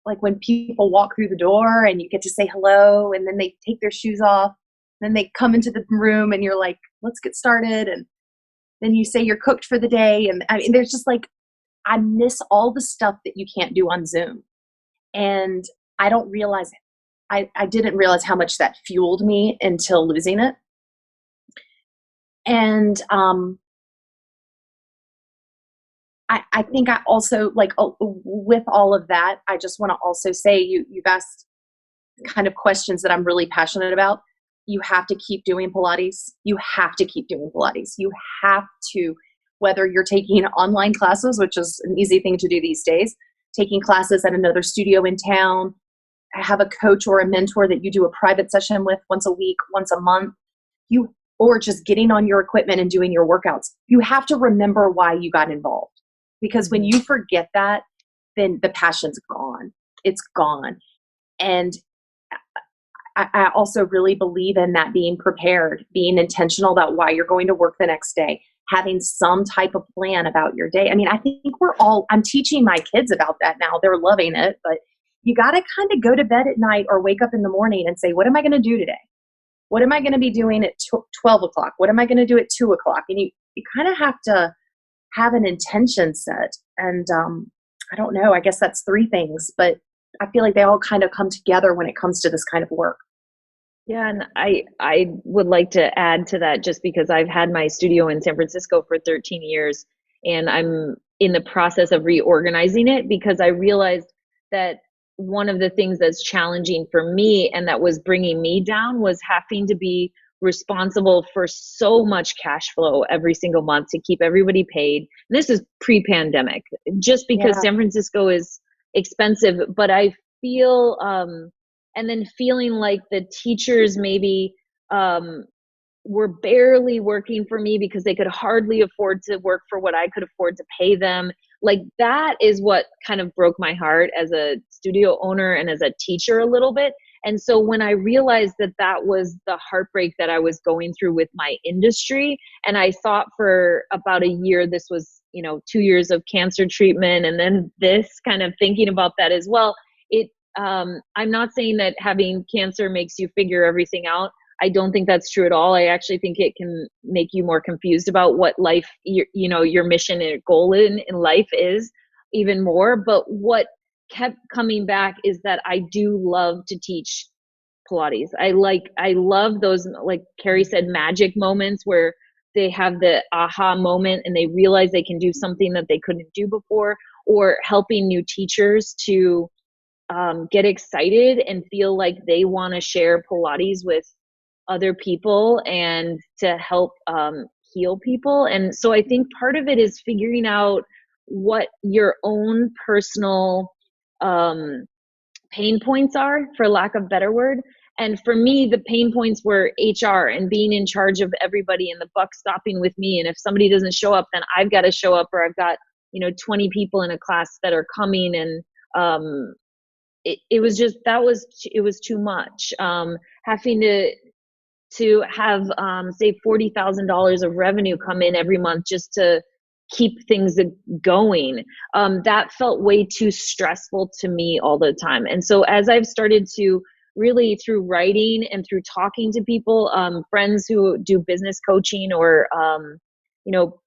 Speaker 2: like, when people walk through the door and you get to say hello, and then they take their shoes off, then they come into the room and you're like, let's get started. And then you say you're cooked for the day. And I mean, there's just like, I miss all the stuff that you can't do on Zoom. And I don't realize it. I didn't realize how much that fueled me until losing it. And I think I also, like, with all of that, I just want to also say you've asked kind of questions that I'm really passionate about. You have to keep doing Pilates. You have to keep doing Pilates. You have to whether you're taking online classes, which is an easy thing to do these days, taking classes at another studio in town, have a coach or a mentor that you do a private session with once a week, once a month, or just getting on your equipment and doing your workouts. You have to remember why you got involved, because when you forget that, then the passion's gone. It's gone. And I also really believe in that, being prepared, being intentional about why you're going to work the next day, having some type of plan about your day. I mean, I think I'm teaching my kids about that now. They're loving it, but you got to kind of go to bed at night or wake up in the morning and say, what am I going to do today? What am I going to be doing at 12 o'clock? What am I going to do at 2 o'clock? And you kind of have to have an intention set. And I don't know, I guess that's 3 things, but I feel like they all kind of come together when it comes to this kind of work.
Speaker 1: Yeah, and I would like to add to that, just because I've had my studio in San Francisco for 13 years, and I'm in the process of reorganizing it, because I realized that one of the things that's challenging for me and that was bringing me down was having to be responsible for so much cash flow every single month to keep everybody paid. And this is pre-pandemic, just because San Francisco is expensive, but I feel and then feeling like the teachers maybe were barely working for me because they could hardly afford to work for what I could afford to pay them. Like, that is what kind of broke my heart as a studio owner and as a teacher a little bit. And so when I realized that that was the heartbreak that I was going through with my industry, and I thought for about a year, this was, 2 years of cancer treatment, and then this kind of thinking about that as well. I'm not saying that having cancer makes you figure everything out. I don't think that's true at all. I actually think it can make you more confused about what life, your mission and goal in life is even more. But what kept coming back is that I do love to teach Pilates. I love those, like Carrie said, magic moments where they have the aha moment and they realize they can do something that they couldn't do before, or helping new teachers to get excited and feel like they want to share Pilates with other people and to help heal people. And so I think part of it is figuring out what your own personal pain points are, for lack of a better word. And for me, the pain points were HR and being in charge of everybody and the buck stopping with me. And if somebody doesn't show up, then I've got to show up, or I've got, 20 people in a class that are coming. And it was just, it was too much. Having to have, say, $40,000 of revenue come in every month just to keep things going. That felt way too stressful to me all the time. And so as I've started to really, through writing and through talking to people, friends who do business coaching, or,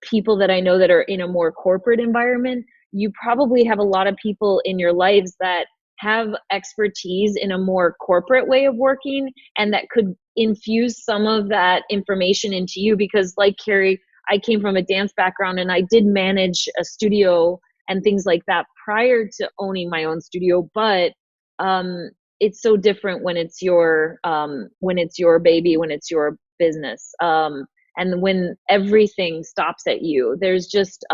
Speaker 1: people that I know that are in a more corporate environment, you probably have a lot of people in your lives that have expertise in a more corporate way of working, and that could infuse some of that information into you. Because like Carrie, I came from a dance background, and I did manage a studio and things like that prior to owning my own studio. But it's so different when it's your baby, when it's your business, and when everything stops at you. There's just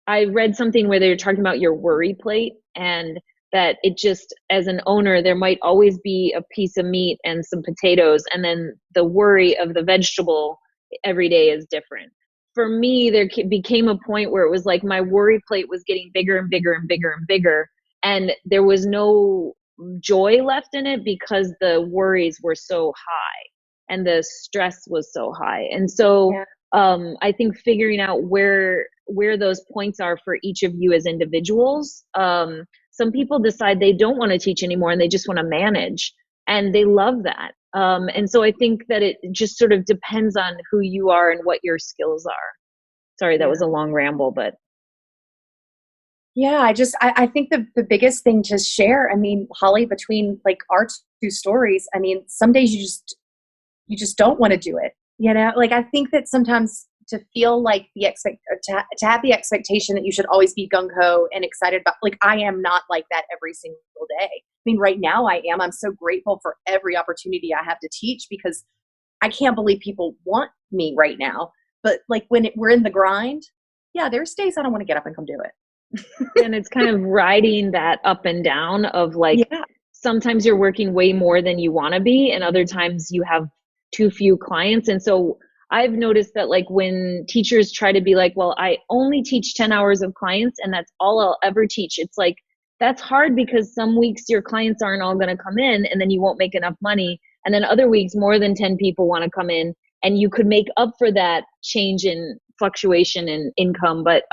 Speaker 1: I read something where they were talking about your worry plate, and that it just, as an owner, there might always be a piece of meat and some potatoes, and then the worry of the vegetable every day is different. For me, there became a point where it was like my worry plate was getting bigger and bigger and bigger and bigger, and there was no joy left in it because the worries were so high and the stress was so high. And so I think figuring out where those points are for each of you as individuals. Some people decide they don't want to teach anymore and they just want to manage, and they love that. And so I think that it just sort of depends on who you are and what your skills are. Sorry, that was a long ramble, but.
Speaker 2: Yeah, I think the biggest thing to share, I mean, Holly, between like our 2 stories, I mean, some days you just don't want to do it. Like, I think that sometimes to feel like to have the expectation that you should always be gung-ho and excited about, like, I am not like that every single day. I mean, right now I am. I'm so grateful for every opportunity I have to teach, because I can't believe people want me right now. But like when we're in the grind, yeah, there's days I don't want to get up and come do it.
Speaker 1: And it's kind of riding that up and down of like,
Speaker 2: Yeah.
Speaker 1: sometimes you're working way more than you want to be, and other times you have too few clients. And so I've noticed that like when teachers try to be like, well, I only teach 10 hours of clients and that's all I'll ever teach. It's like, that's hard because some weeks your clients aren't all going to come in and then you won't make enough money. And then other weeks, more than 10 people want to come in and you could make up for that change in fluctuation in income. But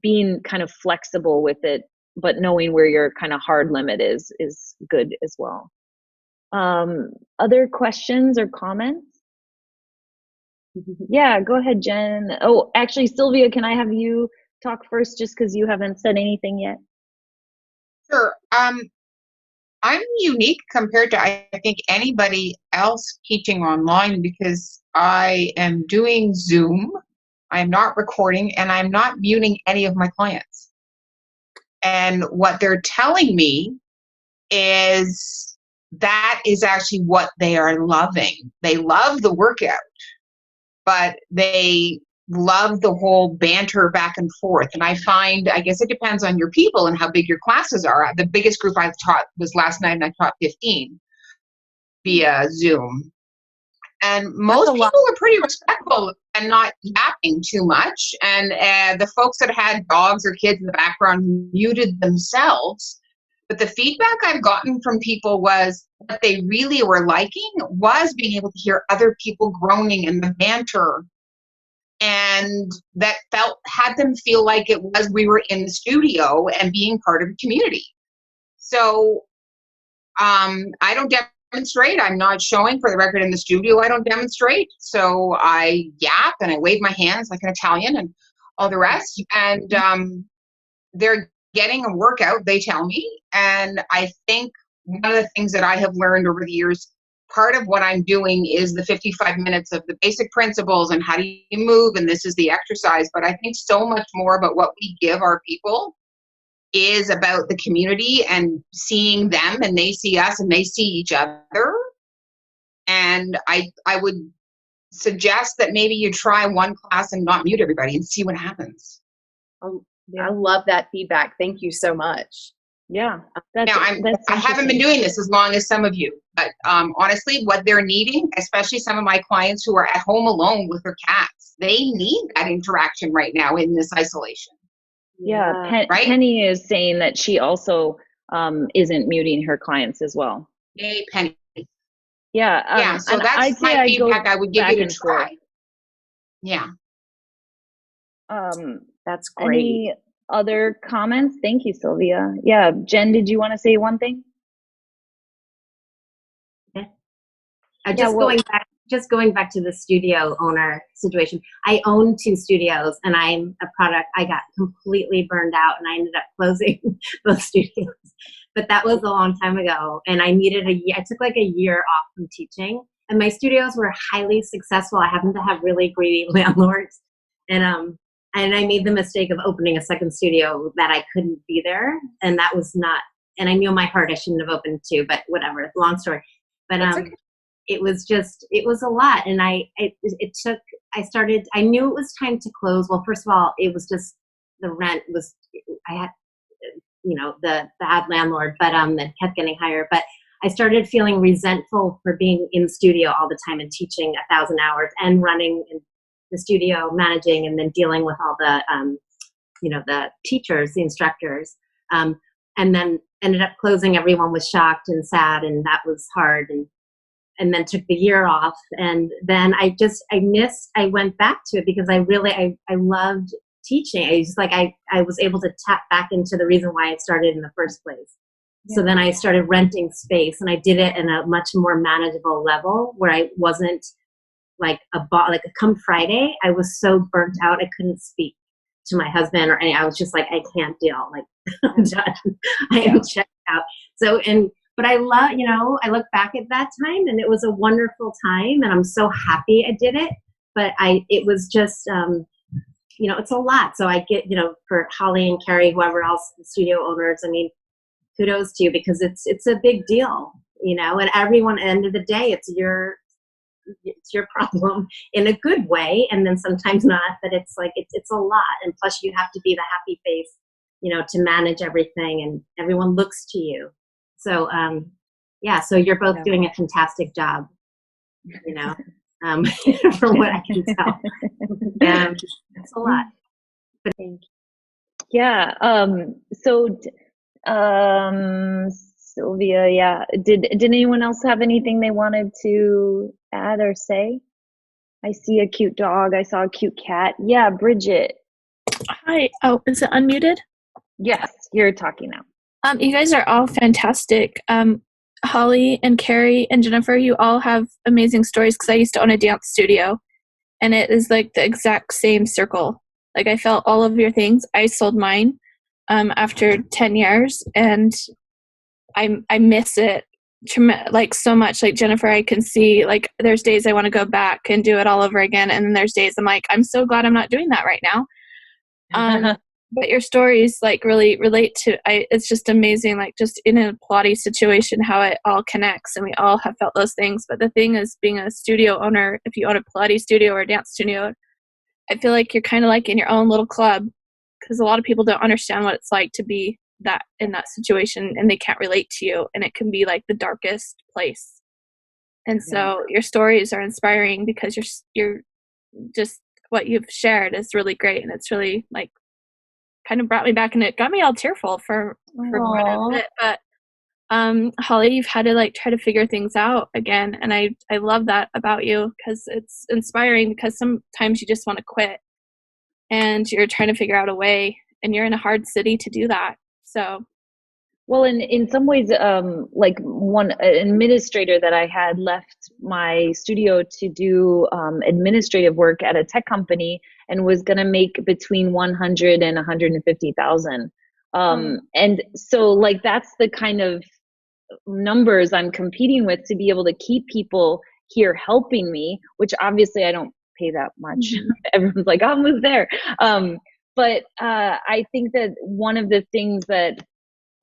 Speaker 1: being kind of flexible with it, but knowing where your kind of hard limit is good as well. Other questions or comments? Yeah, go ahead, Jen. Oh, actually, Sylvia, can I have you talk first just because you haven't said anything yet?
Speaker 5: Sure. I'm unique compared to, I think, anybody else teaching online because I am doing Zoom. I'm not recording and I'm not muting any of my clients. And what they're telling me is that is actually what they are loving. They love the workout, but they love the whole banter back and forth. And I find, I guess it depends on your people and how big your classes are. The biggest group I've taught was last night, and I taught 15 via Zoom. And most people are pretty respectful and not yapping too much. And the folks that had dogs or kids in the background muted themselves. But the feedback I've gotten from people was what they really were liking was being able to hear other people groaning and the banter. And that had them feel like it was we were in the studio and being part of a community. So I don't demonstrate. I'm not showing, for the record, in the studio. I don't demonstrate. So I yap and I wave my hands like an Italian and all the rest. And they're getting a workout, they tell me. And I think one of the things that I have learned over the years, part of what I'm doing is the 55 minutes of the basic principles and how do you move, and this is the exercise. But I think so much more about what we give our people is about the community and seeing them, and they see us and they see each other. And I would suggest that maybe you try one class and not mute everybody and see what happens.
Speaker 2: I love that feedback. Thank you so much.
Speaker 1: Yeah.
Speaker 5: I haven't been doing this as long as some of you, but honestly, what they're needing, especially some of my clients who are at home alone with their cats, they need that interaction right now in this isolation.
Speaker 1: Yeah. Right? Penny is saying that she also isn't muting her clients as well.
Speaker 5: Hey, Penny.
Speaker 1: Yeah.
Speaker 5: So that's my feedback I would give you to try. Yeah.
Speaker 2: That's great.
Speaker 1: Any other comments? Thank you, Sylvia. Yeah, Jen, did you want to say one thing?
Speaker 4: Going back to the studio owner situation. I own 2 studios and I'm a product. I got completely burned out and I ended up closing both studios. But that was a long time ago. And I needed I took like a year off from teaching, and my studios were highly successful. I happened to have really greedy landlords. And I made the mistake of opening a second studio that I couldn't be there. And that was not, and I knew in my heart I shouldn't have opened 2, but whatever, long story. But it was a lot. And I knew it was time to close. Well, first of all, it was just the rent was, I had, the bad landlord, but that kept getting higher. But I started feeling resentful for being in the studio all the time and teaching 1,000 hours and running the studio, managing, and then dealing with all the, the teachers, the instructors, and then ended up closing. Everyone was shocked and sad, and that was hard. And then took the year off, and then I went back to it because I loved teaching. I was able to tap back into the reason why I started in the first place. Yeah. So then I started renting space, and I did it in a much more manageable level where I wasn't like come Friday, I was so burnt out I couldn't speak to my husband or any. I was just like, I can't deal. Like I'm done. I am checked out. So but I love, I look back at that time and it was a wonderful time and I'm so happy I did it. But it was just, it's a lot. So I get, for Holly and Carrie, whoever else, the studio owners, I mean, kudos to you because it's a big deal, and everyone, at the end of the day, it's your it's your problem in a good way, and then sometimes not. But it's like it's a lot, and plus you have to be the happy face, to manage everything, and everyone looks to you. So yeah, so you're both doing a fantastic job, from what I can tell. It's a lot. But thank you.
Speaker 1: Yeah. So, Sylvia, yeah. Did anyone else have anything they wanted to add or say? I see a cute dog. I saw a cute cat. Yeah, Bridget.
Speaker 6: Hi. Oh, is it unmuted?
Speaker 1: Yes, you're talking now.
Speaker 6: You guys are all fantastic. Holly and Carrie and Jennifer, you all have amazing stories because I used to own a dance studio, and it is like the exact same circle. Like I felt all of your things. I sold mine after 10 years, and I miss it like so much. Like Jennifer, I can see like there's days I want to go back and do it all over again, and then there's days I'm like, I'm so glad I'm not doing that right now. But your stories like really relate to it's just amazing, like just in a Pilates situation how it all connects, and we all have felt those things. But the thing is, being a studio owner, if you own a Pilates studio or a dance studio, I feel like you're kind of like in your own little club, because a lot of people don't understand what it's like to be that in that situation, and they can't relate to you, and it can be like the darkest place. And so your stories are inspiring because you're just what you've shared is really great, and it's really like kind of brought me back, and it got me all tearful for quite a bit. But Holly, you've had to like try to figure things out again, and I love that about you because it's inspiring, because sometimes you just want to quit and you're trying to figure out a way, and you're in a hard city to do that. So
Speaker 1: well, in some ways, like one administrator that I had left my studio to do administrative work at a tech company, and was going to make between 100 and 150,000. And so like that's the kind of numbers I'm competing with to be able to keep people here helping me, which obviously I don't pay that much. Everyone's like, I'll move there. But I think that one of the things that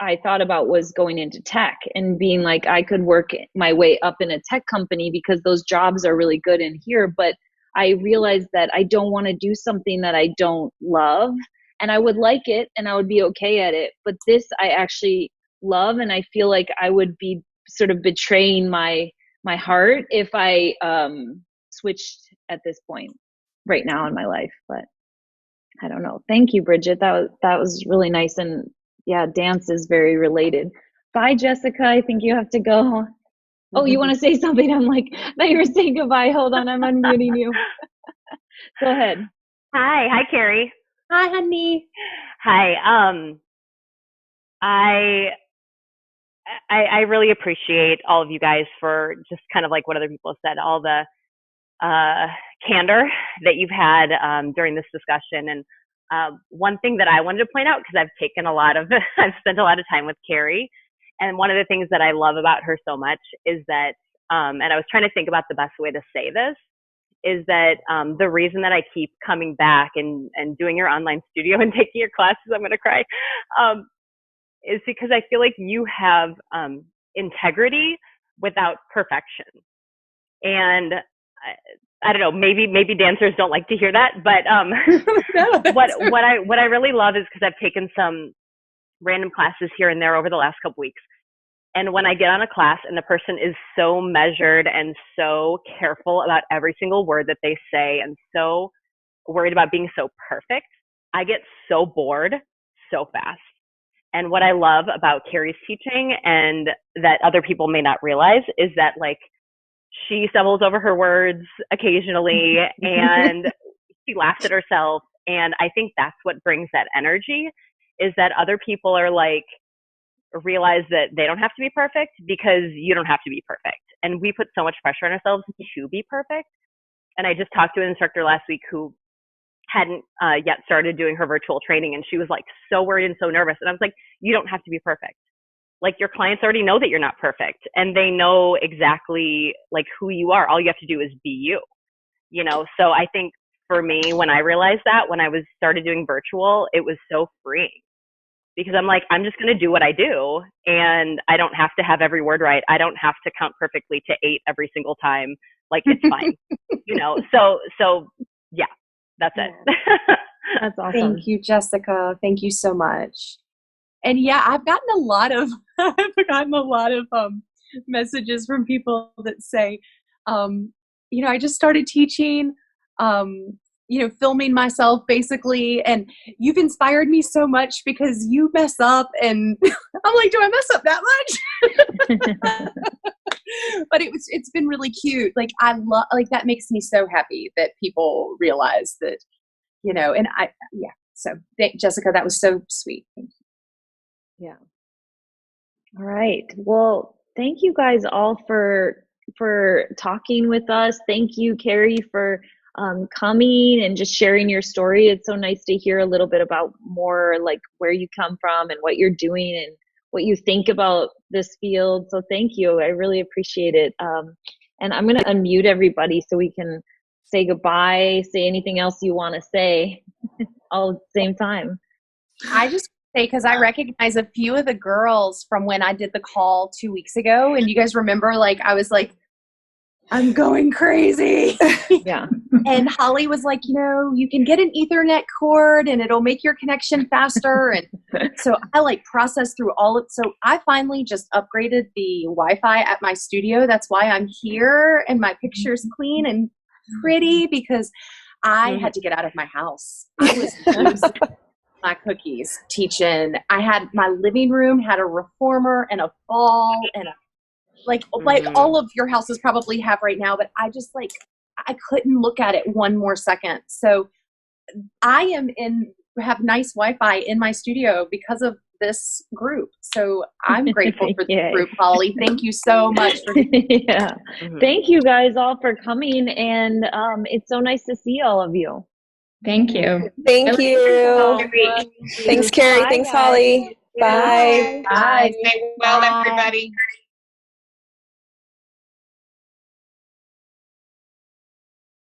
Speaker 1: I thought about was going into tech and being like, I could work my way up in a tech company because those jobs are really good in here. But I realized that I don't want to do something that I don't love, and I would like it and I would be okay at it. But this I actually love, and I feel like I would be sort of betraying my heart if I switched at this point right now in my life. But I don't know. Thank you, Bridget. That was really nice. And yeah, dance is very related. Bye, Jessica. I think you have to go. Oh, you want to say something? I'm like, I thought you were saying goodbye. Hold on, I'm unmuting you. Go ahead.
Speaker 7: Hi, Carrie.
Speaker 4: Hi, honey.
Speaker 7: Hi. I really appreciate all of you guys for just kind of like what other people have said, all the candor that you've had during this discussion. And one thing that I wanted to point out, because I've spent a lot of time with Carrie, and one of the things that I love about her so much is that, and I was trying to think about the best way to say this, is that the reason that I keep coming back and doing your online studio and taking your classes, I'm going to cry, is because I feel like you have integrity without perfection. And I don't know, maybe dancers don't like to hear that, but what I really love is because I've taken some random classes here and there over the last couple weeks. And when I get on a class and the person is so measured and so careful about every single word that they say and so worried about being so perfect, I get so bored so fast. And what I love about Carrie's teaching, and that other people may not realize, is that like she stumbles over her words occasionally and she laughs at herself. And I think that's what brings that energy, is that other people are like, realize that they don't have to be perfect because you don't have to be perfect. And we put so much pressure on ourselves to be perfect. And I just talked to an instructor last week who hadn't yet started doing her virtual training, and she was like so worried and so nervous. And I was like, you don't have to be perfect. Like, your clients already know that you're not perfect, and they know exactly like who you are. All you have to do is be you, you know? So I think for me, when I realized that, when I started doing virtual, it was so freeing. because I'm like, I'm just going to do what I do, and I don't have to have every word right. I don't have to count perfectly to 8 every single time. Like, it's fine, you know? So yeah, that's it.
Speaker 1: That's awesome.
Speaker 2: Thank you, Jessica. Thank you so much.
Speaker 3: And yeah, I've gotten a lot of messages from people that say, you know, I just started teaching, you know, filming myself basically, and you've inspired me so much because you mess up, and I'm like, do I mess up that much? But it's been really cute. Like, I love, like, that makes me so happy that people realize that, you know, and so Jessica, that was so sweet. Thank you.
Speaker 1: Yeah. All right. Well, thank you guys all for talking with us. Thank you, Carrie, for coming and just sharing your story. It's so nice to hear a little bit about more like where you come from and what you're doing and what you think about this field. So thank you. I really appreciate it. And I'm going to unmute everybody so we can say goodbye, say anything else you want to say all at the same time.
Speaker 2: I just say, because I recognize a few of the girls from when I did the call 2 weeks ago, and you guys remember, like, I was like, I'm going crazy.
Speaker 1: Yeah.
Speaker 2: And Holly was like, you know, you can get an Ethernet cord and it'll make your connection faster. And so I like processed through all of, so I finally just upgraded the Wi-Fi at my studio. That's why I'm here and my picture's clean and pretty, because I had to get out of my house. I was losing my cookies teaching. I had, my living room had a reformer and a ball and a, like all of your houses probably have right now, but I just like, I couldn't look at it one more second. So I have nice Wi-Fi in my studio because of this group. So I'm grateful for this group, Holly. Thank you so much.
Speaker 1: Yeah. Thank you guys all for coming. And it's so nice to see all of you.
Speaker 8: Thank you.
Speaker 9: Thank you. Thanks, Carrie.
Speaker 1: Bye,
Speaker 9: Thanks,
Speaker 1: guys.
Speaker 9: Holly. Bye.
Speaker 2: Bye.
Speaker 5: Stay well, everybody.